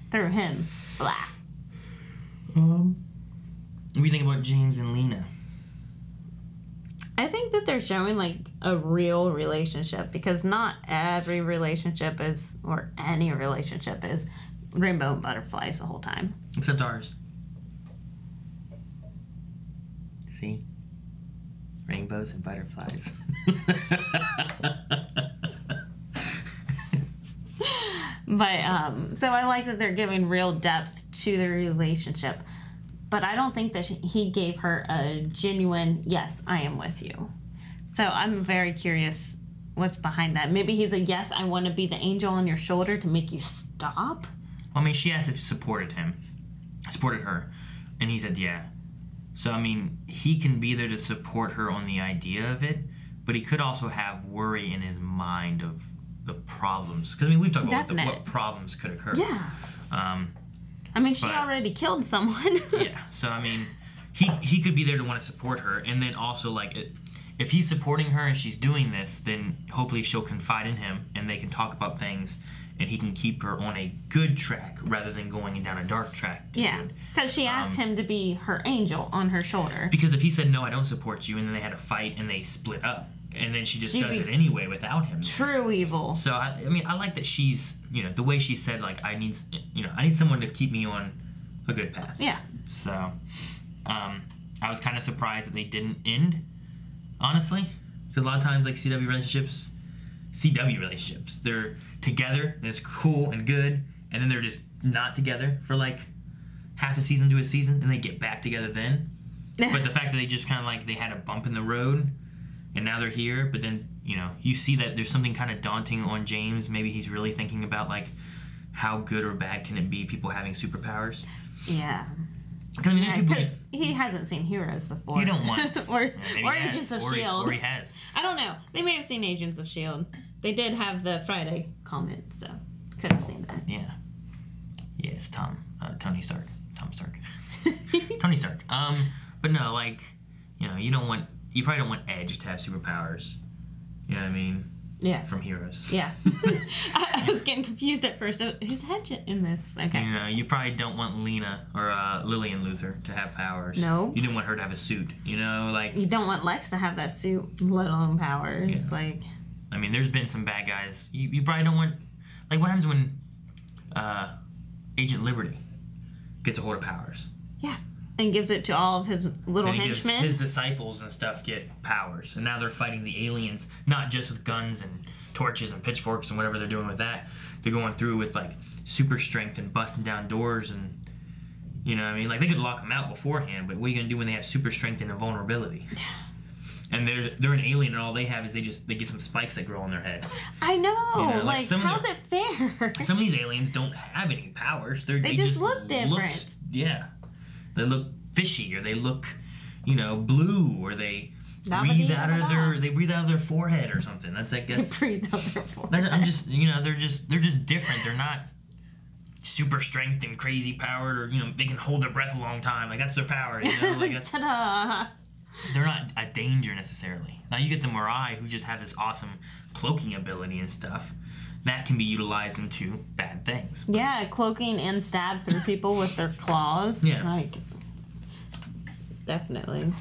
Speaker 2: Through him. Blah.
Speaker 1: What do you think about James and Lena?
Speaker 2: I think that they're showing like a real relationship, because not every relationship is, or any relationship is, rainbow and butterflies the whole time.
Speaker 1: Except ours. See? Rainbows and butterflies.
Speaker 2: But, so I like that they're giving real depth to the relationship. But I don't think that he gave her a genuine, yes, I am with you. So I'm very curious what's behind that. Maybe he's a, yes, I want to be the angel on your shoulder to make you stop.
Speaker 1: I mean, she asked if he supported her, and he said, yeah. So, I mean, he can be there to support her on the idea of it, but he could also have worry in his mind of the problems. Because, I mean, we've talked about what problems could occur.
Speaker 2: Yeah. I mean, she already killed someone.
Speaker 1: Yeah, so I mean, he could be there to want to support her, and then also like, if he's supporting her and she's doing this, then hopefully she'll confide in him, and they can talk about things, and he can keep her on a good track rather than going down a dark track.
Speaker 2: Yeah, because she asked him to be her angel on her shoulder.
Speaker 1: Because if he said, no, I don't support you, and then they had a fight and they split up, and then she just
Speaker 2: She'd
Speaker 1: does
Speaker 2: be
Speaker 1: it anyway without him.
Speaker 2: True evil.
Speaker 1: So I mean, I like that she's, you know, the way she said, like, I need someone to keep me on a good path.
Speaker 2: Yeah.
Speaker 1: So, I was kind of surprised that they didn't end, honestly, because a lot of times, like, CW relationships, they're together and it's cool and good, and then they're just not together for like half a season to a season, and they get back together then. But the fact that they just kind of like they had a bump in the road, and now they're here, but then, you know, you see that there's something kind of daunting on James. Maybe he's really thinking about like how good or bad can it be people having superpowers.
Speaker 2: Yeah.
Speaker 1: Because I mean, there's people
Speaker 2: because he hasn't seen Heroes before.
Speaker 1: You don't want
Speaker 2: or
Speaker 1: or
Speaker 2: Agents of S.H.I.E.L.D.
Speaker 1: Or he has.
Speaker 2: I don't know. They may have seen Agents of S.H.I.E.L.D. They did have the Friday comment, so could have seen that.
Speaker 1: Yeah. Yes, Tony Stark. Tom Stark. Tony Stark. But no, like, you know, you probably don't want Edge to have superpowers. You know what I mean?
Speaker 2: Yeah.
Speaker 1: From Heroes.
Speaker 2: Yeah. I was getting confused at first. Who's Edge in this? Okay.
Speaker 1: You know, you probably don't want Lena or Lillian Luthor to have powers.
Speaker 2: No.
Speaker 1: You didn't want her to have a suit. You know, like.
Speaker 2: You don't want Lex to have that suit, let alone powers.
Speaker 1: Yeah.
Speaker 2: Like.
Speaker 1: I mean, there's been some bad guys. You probably don't want. Like, what happens when Agent Liberty gets a hold of powers?
Speaker 2: Yeah. And gives it to all of his little henchmen.
Speaker 1: His disciples and stuff get powers, and now they're fighting the aliens, not just with guns and torches and pitchforks and whatever they're doing with that. They're going through with like super strength and busting down doors, and you know what I mean? Like, they could lock them out beforehand, but what are you gonna do when they have super strength and invulnerability? And they're an alien, and all they have is they get some spikes that grow on their head.
Speaker 2: I know.
Speaker 1: You know,
Speaker 2: like how's it fair?
Speaker 1: Some of these aliens don't have any powers. They
Speaker 2: just look different.
Speaker 1: Yeah. They look fishy, or they look, you know, blue, or they breathe out of their forehead or something. That's, I guess.
Speaker 2: They breathe out their forehead.
Speaker 1: I'm just, you know, they're just different. They're not super strength and crazy powered, or, you know, they can hold their breath a long time. Like, that's their power, you know? Like, that's.
Speaker 2: Ta-da!
Speaker 1: They're not a danger necessarily. Now you get the Mirai, who just have this awesome cloaking ability and stuff. That can be utilized into bad things.
Speaker 2: Yeah, cloaking and stab through people with their claws.
Speaker 1: Yeah.
Speaker 2: Like, definitely.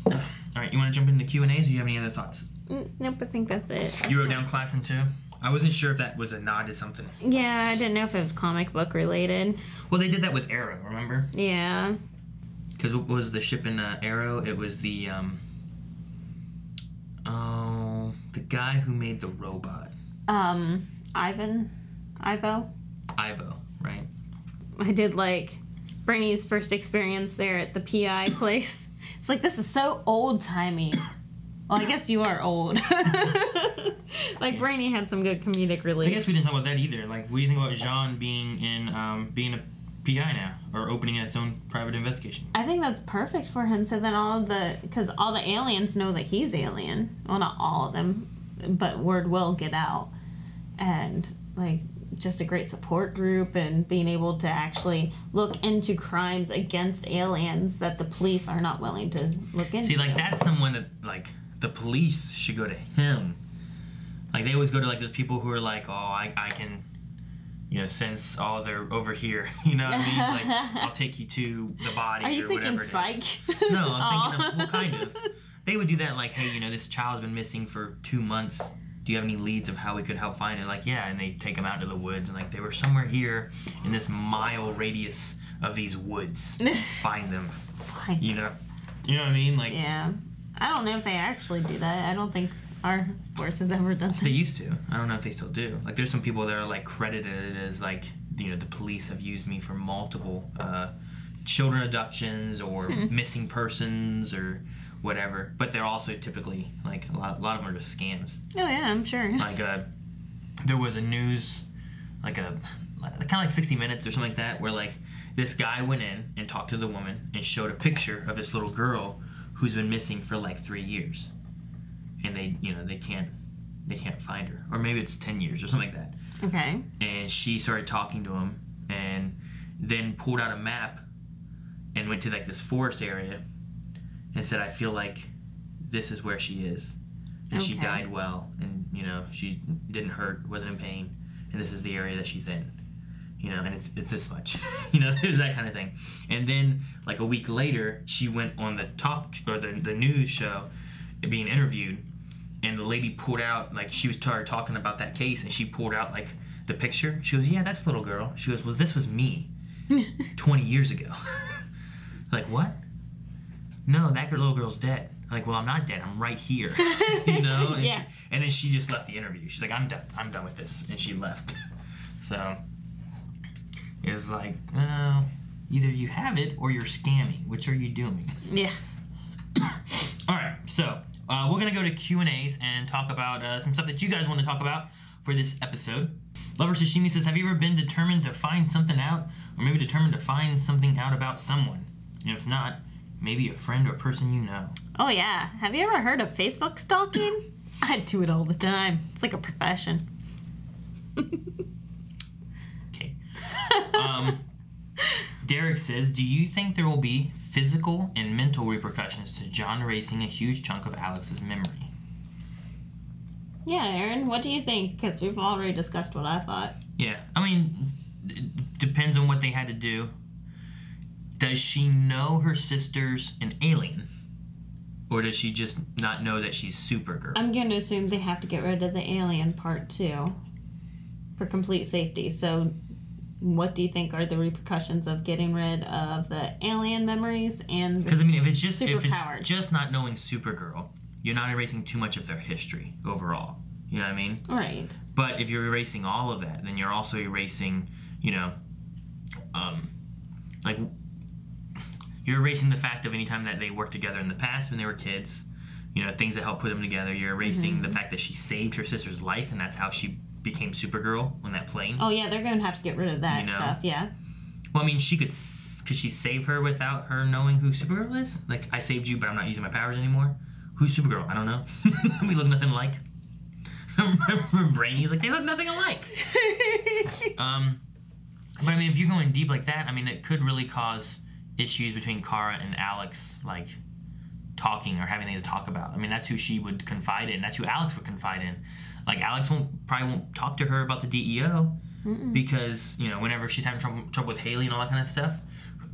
Speaker 1: All right, you want to jump into Q&As, or do you have any other thoughts?
Speaker 2: Nope, I think that's it.
Speaker 1: You wrote down Class in 2? I wasn't sure if that was a nod to something.
Speaker 2: Yeah, I didn't know if it was comic book related.
Speaker 1: Well, they did that with Arrow, remember?
Speaker 2: Yeah.
Speaker 1: Because what was the ship in Arrow? It was the guy who made the robot.
Speaker 2: Ivo,
Speaker 1: right?
Speaker 2: I did like Brainy's first experience there at the PI place. It's like, this is so old-timey. Well, I guess you are old. Like, Brainy had some good comedic relief.
Speaker 1: I guess we didn't talk about that either. Like, what do you think about Jean being being a PI now, or opening its own private investigation?
Speaker 2: I think that's perfect for him. So then because all the aliens know that he's alien. Well, not all of them, but word will get out, and like just a great support group, and being able to actually look into crimes against aliens that the police are not willing to look into.
Speaker 1: See, like, that's someone that, like, the police should go to him. Like, they always go to, like, those people who are like, oh, I can, you know, sense, oh, they're over here. You know what I mean? Like, I'll take you to the body,
Speaker 2: are you
Speaker 1: or
Speaker 2: thinking
Speaker 1: whatever it
Speaker 2: Psych?
Speaker 1: is. No, I'm thinking of, well, kind of. They would do that, like, hey, you know, this child's been missing for 2 months. Do you have any leads of how we could help find it? Like, yeah, and they take them out to the woods, and like, they were somewhere here in this mile radius of these woods. Find them.
Speaker 2: Fine.
Speaker 1: You know what I mean? Like,
Speaker 2: Yeah. I don't know if they actually do that. I don't think our force has ever done that.
Speaker 1: they used to. I don't know if they still do. Like, there's some people that are like credited as like, you know, the police have used me for multiple children abductions or missing persons or whatever, but they're also typically like a lot of them are just scams.
Speaker 2: Oh yeah, I'm sure.
Speaker 1: Like there was a news, like kind of like 60 Minutes or something like that, where like this guy went in and talked to the woman and showed a picture of this little girl who's been missing for like 3 years, and they can't find her, or maybe it's 10 years or something like that.
Speaker 2: Okay.
Speaker 1: And she started talking to him, and then pulled out a map and went to like this forest area and said, I feel like this is where she is, and she died well, and you know, she didn't hurt, wasn't in pain, and this is the area that she's in, you know, and it's this much. You know, there's that kind of thing. And then like a week later, she went on the news show being interviewed, and the lady pulled out, like, she was talking about that case, and she pulled out, like, the picture. She goes, yeah, that's the little girl. She goes, well, this was me 20 years ago. Like, what? No, that little girl's dead. I'm like, well, I'm not dead. I'm right here. You know? And,
Speaker 2: yeah.
Speaker 1: and then she just left the interview. She's like, I'm done. I'm done with this. And she left. So, it's like, either you have it or you're scamming. Which are you doing?
Speaker 2: Yeah.
Speaker 1: All right, so we're going to go to Q&As and talk about some stuff that you guys want to talk about for this episode. Lover Sashimi says, have you ever been determined to find something out, or maybe determined to find something out about someone? And if not, maybe a friend or person you know.
Speaker 2: Oh, yeah. Have you ever heard of Facebook stalking? I do it all the time. It's like a profession.
Speaker 1: Okay. Derek says, do you think there will be physical and mental repercussions to John erasing a huge chunk of Alex's memory?
Speaker 2: Yeah, Aaron, what do you think? Because we've already discussed what I thought.
Speaker 1: Yeah, I mean, it depends on what they had to do. Does she know her sister's an alien? Or does she just not know that she's Supergirl?
Speaker 2: I'm going to assume they have to get rid of the alien part, too. For complete safety. So, what do you think are the repercussions of getting rid of the alien memories and
Speaker 1: Because, I mean, if it's just not knowing Supergirl, you're not erasing too much of their history overall. You know what I mean?
Speaker 2: Right.
Speaker 1: But if you're erasing all of that, then you're also erasing, you know, like, you're erasing the fact of any time that they worked together in the past when they were kids, you know, things that helped put them together. You're erasing the fact that she saved her sister's life, and that's how she became Supergirl on that plane.
Speaker 2: Oh, yeah, they're going to have to get rid of that stuff, yeah.
Speaker 1: Well, I mean, could she save her without her knowing who Supergirl is? Like, I saved you, but I'm not using my powers anymore? Who's Supergirl? I don't know. We look nothing alike. Remember Brainy's like, they look nothing alike. But, I mean, if you're going deep like that, I mean, it could really cause issues between Kara and Alex, like, talking or having things to talk about. I mean, that's who she would confide in. That's who Alex would confide in. Like, Alex probably won't talk to her about the DEO because, you know, whenever she's having trouble with Haley and all that kind of stuff,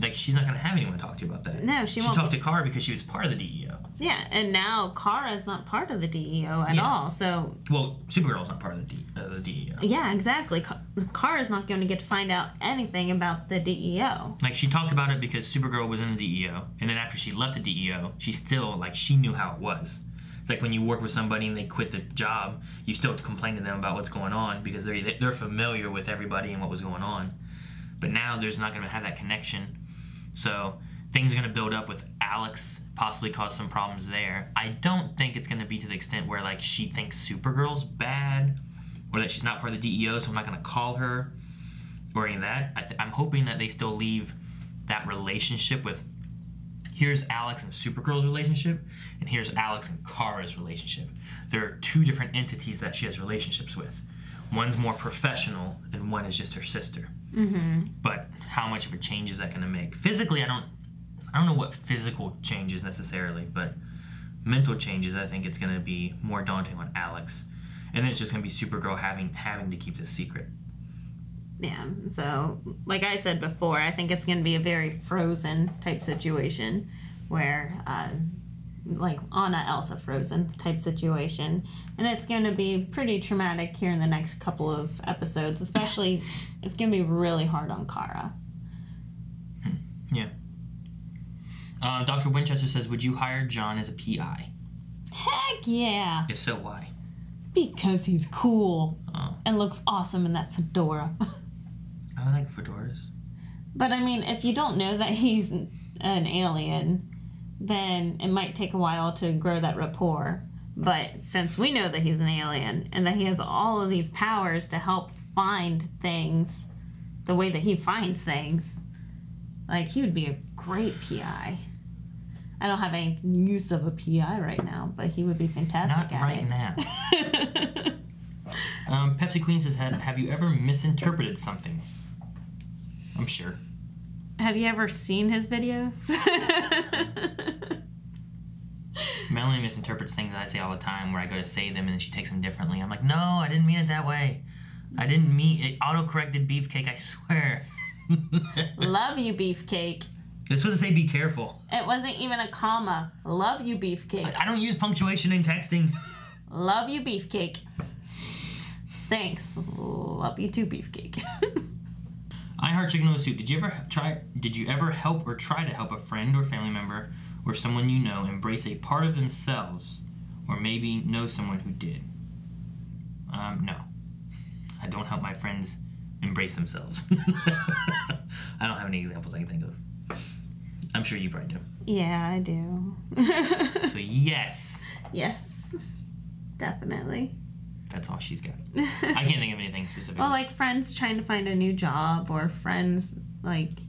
Speaker 1: like, she's not going to have anyone to talk to about that.
Speaker 2: No, she won't.
Speaker 1: She talked to Kara because she was part of the DEO.
Speaker 2: Yeah, and now Kara's not part of the DEO at all, so...
Speaker 1: Well, Supergirl's not part of the DEO.
Speaker 2: Yeah, exactly. Kara's not going to get to find out anything about the DEO.
Speaker 1: Like, she talked about it because Supergirl was in the DEO, and then after she left the DEO, she still, like, she knew how it was. It's like when you work with somebody and they quit the job, you still complain to them about what's going on because they're familiar with everybody and what was going on. But now there's not going to have that connection. So things are going to build up with Alex, possibly cause some problems there. I don't think it's going to be to the extent where, like, she thinks Supergirl's bad or that she's not part of the DEO, so I'm not going to call her or any of that. I'm hoping that they still leave that relationship with, here's Alex and Supergirl's relationship, and here's Alex and Kara's relationship. There are two different entities that she has relationships with. One's more professional, and one is just her sister. But how much of a change is that going to make? Physically, I don't know what physical changes necessarily, but mental changes, I think it's going to be more daunting on Alex. And then it's just going to be Supergirl having to keep this secret.
Speaker 2: Yeah, so like I said before, I think it's going to be a very Frozen type situation where, like Anna Elsa Frozen type situation, and it's going to be pretty traumatic here in the next couple of episodes, especially it's going to be really hard on Kara.
Speaker 1: Yeah. Dr. Winchester says, would you hire John as a PI?
Speaker 2: Heck yeah!
Speaker 1: If so, why?
Speaker 2: Because he's cool and looks awesome in that fedora.
Speaker 1: I like fedoras.
Speaker 2: But I mean, if you don't know that he's an alien, then it might take a while to grow that rapport. But since we know that he's an alien and that he has all of these powers to help find things the way that he finds things, like, he would be a great PI. I don't have any use of a PI right now, but he would be fantastic
Speaker 1: Not right now. Pepsi Queen says, have you ever misinterpreted something? I'm sure.
Speaker 2: Have you ever seen his videos?
Speaker 1: Melanie misinterprets things I say all the time, where I go to say them and then she takes them differently. I'm like, no, I didn't mean it that way. I didn't mean it. Auto-corrected Beefcake, I swear.
Speaker 2: Love you, Beefcake.
Speaker 1: It's supposed to say be careful.
Speaker 2: It wasn't even a comma. Love you, Beefcake.
Speaker 1: I don't use punctuation in texting.
Speaker 2: Love you, Beefcake. Thanks. Love you too, Beefcake.
Speaker 1: I Heart Chicken Noodle Soup. Did you ever help or try to help a friend or family member or someone you know embrace a part of themselves, or maybe know someone who did? No. I don't help my friends embrace themselves. I don't have any examples I can think of. I'm sure you probably do.
Speaker 2: Yeah, I do.
Speaker 1: So yes.
Speaker 2: Yes. Definitely.
Speaker 1: That's all she's got. I can't think of anything specific.
Speaker 2: Well, like friends trying to find a new job, or friends like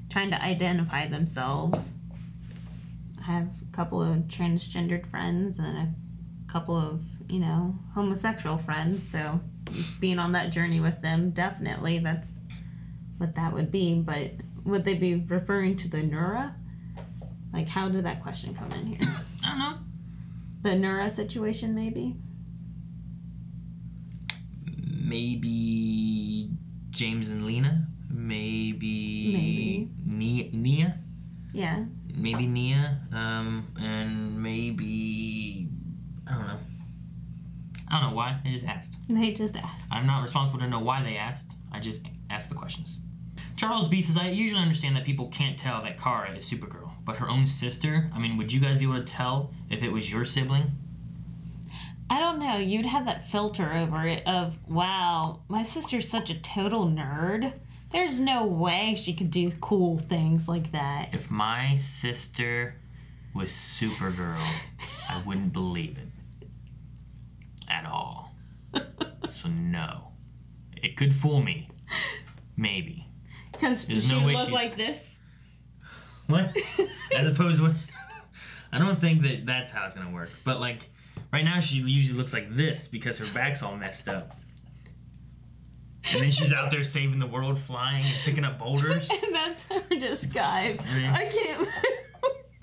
Speaker 2: trying to identify themselves. I have a couple of transgendered friends and a couple of, you know, homosexual friends, so being on that journey with them, definitely that's what that would be. But would they be referring to the Neura? Like, how did that question come in here?
Speaker 1: I don't know.
Speaker 2: The Neura situation, maybe?
Speaker 1: Maybe James and Lena? Maybe. Nia?
Speaker 2: Yeah.
Speaker 1: Maybe Nia. And maybe... I don't know. I don't know why. They just asked.
Speaker 2: They just asked.
Speaker 1: I'm not responsible to know why they asked. I just asked the questions. Charles B says, I usually understand that people can't tell that Kara is Supergirl, but her own sister? I mean, would you guys be able to tell if it was your sibling?
Speaker 2: I don't know. You'd have that filter over it of, wow, my sister's such a total nerd. There's no way she could do cool things like that.
Speaker 1: If my sister was Supergirl, I wouldn't believe it. At all. So no. It could fool me. Maybe.
Speaker 2: Because she
Speaker 1: no
Speaker 2: would
Speaker 1: way
Speaker 2: look
Speaker 1: she's...
Speaker 2: like this?
Speaker 1: What? As opposed to what? I don't think that that's how it's going to work. But like, right now she usually looks like this because her back's all messed up. And then she's out there saving the world, flying and picking up boulders.
Speaker 2: And that's her disguise.
Speaker 1: Then,
Speaker 2: I can't...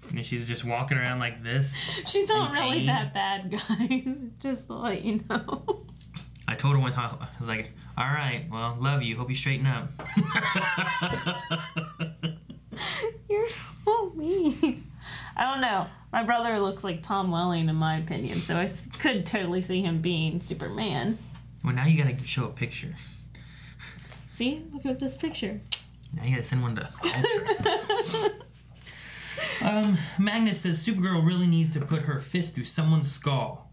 Speaker 1: And then she's just walking around like this.
Speaker 2: She's not really that bad, guys. Just to let you know.
Speaker 1: I told her one time, I was like, all right, well, love you. Hope you straighten up.
Speaker 2: You're so mean. I don't know. My brother looks like Tom Welling, in my opinion, so I could totally see him being Superman.
Speaker 1: Well, now you gotta show a picture.
Speaker 2: See? Look at this picture.
Speaker 1: Now you gotta send one to Ultra. Magnus says Supergirl really needs to put her fist through someone's skull.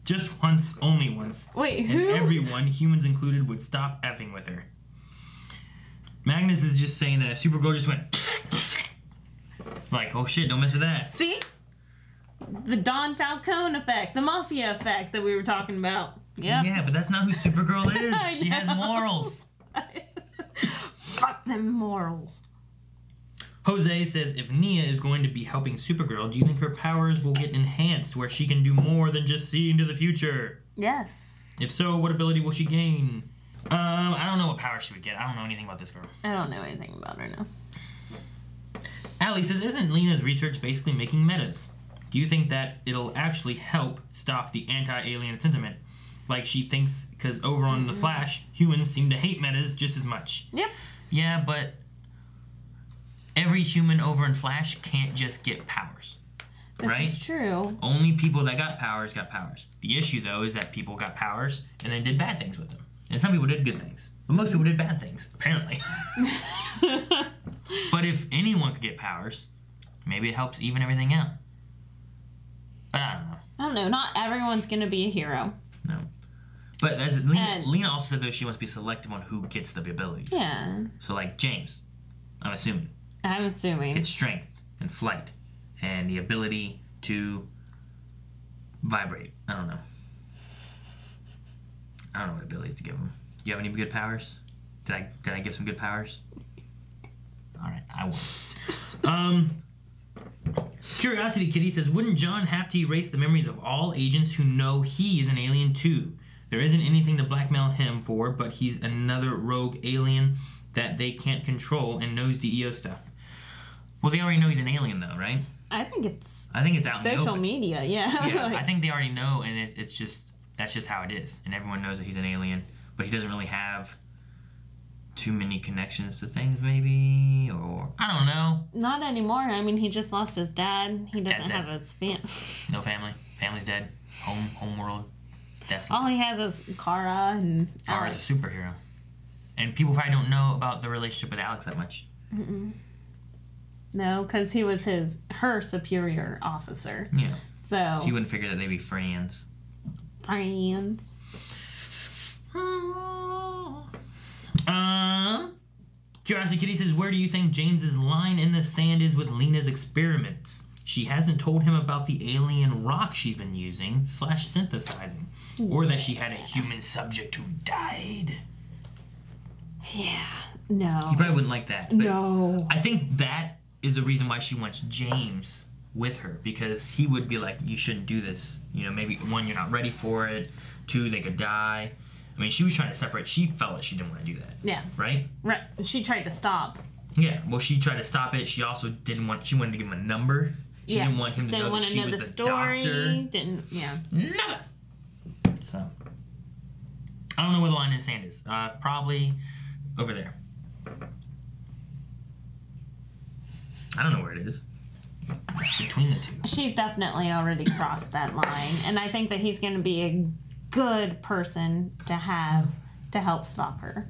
Speaker 1: Just once, only once.
Speaker 2: Wait, who?
Speaker 1: And everyone, humans included, would stop effing with her. Magnus is just saying that if Supergirl just went like, oh shit, don't mess with that.
Speaker 2: See? The Don Falcone effect, the Mafia effect that we were talking about. Yep.
Speaker 1: Yeah, but that's not who Supergirl is. She has morals.
Speaker 2: Fuck them morals.
Speaker 1: Jose says, if Nia is going to be helping Supergirl, do you think her powers will get enhanced where she can do more than just see into the future?
Speaker 2: Yes.
Speaker 1: If so, what ability will she gain? I don't know what power she would get. I don't know anything about this girl.
Speaker 2: I don't know anything about her now.
Speaker 1: Allie says, isn't Lena's research basically making metas? Do you think that it'll actually help stop the anti-alien sentiment? Like she thinks, because over on The Flash, humans seem to hate metas just as much.
Speaker 2: Yep.
Speaker 1: Yeah, but every human over in Flash can't just get powers.
Speaker 2: This is true.
Speaker 1: Only people that got powers got powers. The issue, though, is that people got powers and then did bad things with them. And some people did good things. But most people did bad things, apparently. But if anyone could get powers, maybe it helps even everything out. But I don't know.
Speaker 2: I don't know. Not everyone's going to be a hero.
Speaker 1: No. But as Lena also said, though, she wants to be selective on who gets the abilities.
Speaker 2: Yeah.
Speaker 1: So, like, James, I'm assuming.
Speaker 2: Gets
Speaker 1: strength and flight and the ability to vibrate. I don't know. I don't know what abilities to give him. Do you have any good powers? Did I give some good powers? Alright, I won't. Curiosity Kitty says, wouldn't John have to erase the memories of all agents who know he is an alien too? There isn't anything to blackmail him for, but he's another rogue alien that they can't control and knows DEO stuff. Well, they already know he's an alien though, right?
Speaker 2: I think it's
Speaker 1: out in the
Speaker 2: social
Speaker 1: open.
Speaker 2: media, yeah.
Speaker 1: Yeah, I think they already know, and that's just how it is. And everyone knows that he's an alien, but he doesn't really have too many connections to things, maybe, or I don't know.
Speaker 2: Not anymore. I mean, he just lost his dad. He doesn't have his
Speaker 1: no family. Family's dead. Home world. Desolate.
Speaker 2: All he has is Kara and Alex.
Speaker 1: Kara's a superhero. And people probably don't know about the relationship with Alex that much.
Speaker 2: Mm-mm. No, because he was her superior officer.
Speaker 1: Yeah.
Speaker 2: So
Speaker 1: you wouldn't figure that they'd be friends.
Speaker 2: Friends.
Speaker 1: Curiosity Kitty says, where do you think James's line in the sand is with Lena's experiments? She hasn't told him about the alien rock she's been using / synthesizing. Or that she had a human subject who died.
Speaker 2: Yeah. No.
Speaker 1: He probably wouldn't like that. But
Speaker 2: no.
Speaker 1: I think that is the reason why she wants James with her. Because he would be like, you shouldn't do this. You know, maybe 1, you're not ready for it. 2, they could die. I mean, she was trying to separate. She felt like she didn't want to do that.
Speaker 2: Yeah.
Speaker 1: Right?
Speaker 2: Right. She tried to stop.
Speaker 1: Yeah. Well, she tried to stop it. She also she wanted to give him a number. She didn't want him to know that she was the
Speaker 2: story.
Speaker 1: Doctor.
Speaker 2: Didn't, yeah.
Speaker 1: Nothing. So, I don't know where the line in the sand is. Probably over there. I don't know where it is. It's between the two.
Speaker 2: She's definitely already crossed that line. And I think that he's going to be a good person to have to help stop her.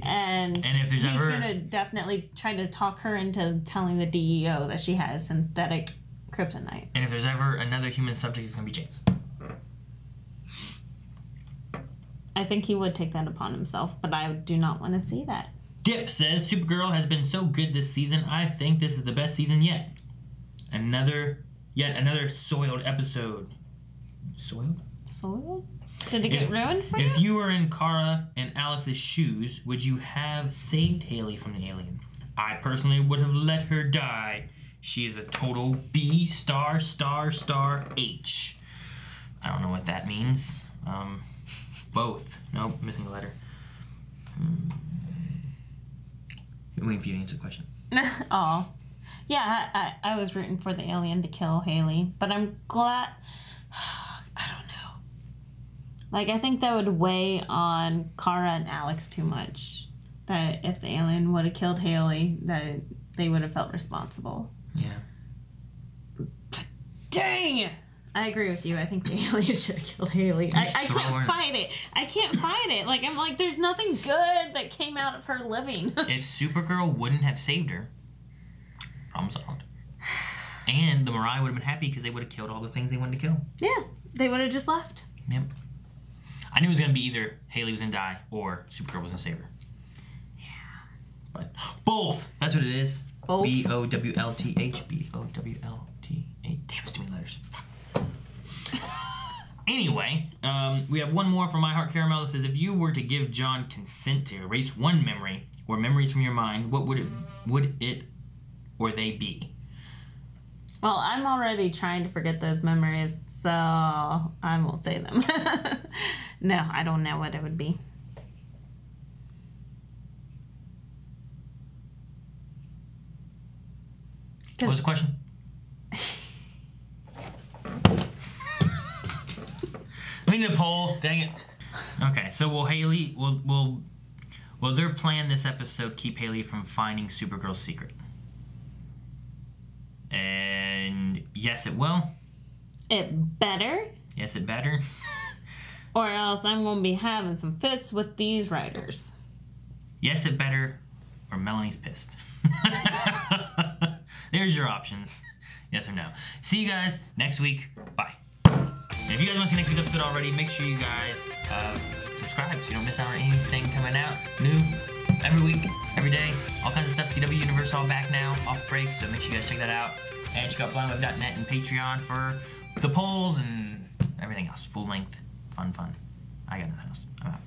Speaker 2: And
Speaker 1: if there's
Speaker 2: he's going to definitely try to talk her into telling the DEO that she has synthetic kryptonite.
Speaker 1: And if there's ever another human subject, it's going to be James.
Speaker 2: I think he would take that upon himself, but I do not want to see that.
Speaker 1: Dip says, Supergirl has been so good this season. I think this is the best season yet. Yet another soiled episode. Soiled?
Speaker 2: Soiled? Did it get ruined for you?
Speaker 1: If you were in Kara and Alex's shoes, would you have saved Haley from the alien? I personally would have let her die. She is a total B ****H. I don't know what that means. Both. Nope, missing a letter. Waiting for you to answer the question.
Speaker 2: Oh. Yeah, I was rooting for the alien to kill Haley, but I'm glad... I don't know. Like, I think that would weigh on Kara and Alex too much. That if the alien would have killed Haley, that they would have felt responsible.
Speaker 1: Yeah.
Speaker 2: But dang! I agree with you. I think the alien should have killed Haley. I can't fight it. I can't fight it. Like, I'm like, there's nothing good that came out of her living.
Speaker 1: If Supergirl wouldn't have saved her, problem solved. And the Mariah would have been happy because they would have killed all the things they wanted to kill.
Speaker 2: Yeah, they would have just left.
Speaker 1: Yep. I knew it was going to be either Haley was going to die or Supergirl was going to save her.
Speaker 2: Yeah.
Speaker 1: But both. That's what it is.
Speaker 2: Both.
Speaker 1: B-O-W-L-T-H. B-O-W-L-T-H. Damn, it's too many letters. Anyway, we have one more from My Heart Caramel that says, if you were to give John consent to erase one memory or memories from your mind, what would it or they be?
Speaker 2: Well, I'm already trying to forget those memories, so I won't say them. No, I don't know what it would be.
Speaker 1: What was the question? We need a poll. Dang it. Okay, so will their plan this episode keep Haley from finding Supergirl's secret? And yes, it will.
Speaker 2: It better.
Speaker 1: Yes, it better.
Speaker 2: Or else I'm going to be having some fits with these writers.
Speaker 1: Yes, it better. Or Melanie's pissed. There's your options. Yes or no. See you guys next week. Bye. And if you guys want to see next week's episode already, make sure you guys subscribe so you don't miss out on anything coming out new every week, every day, all kinds of stuff. CW Universe all back now, off break, so make sure you guys check that out. And check out blindweb.net and Patreon for the polls and everything else. Full length, fun. I got nothing else. I'm out.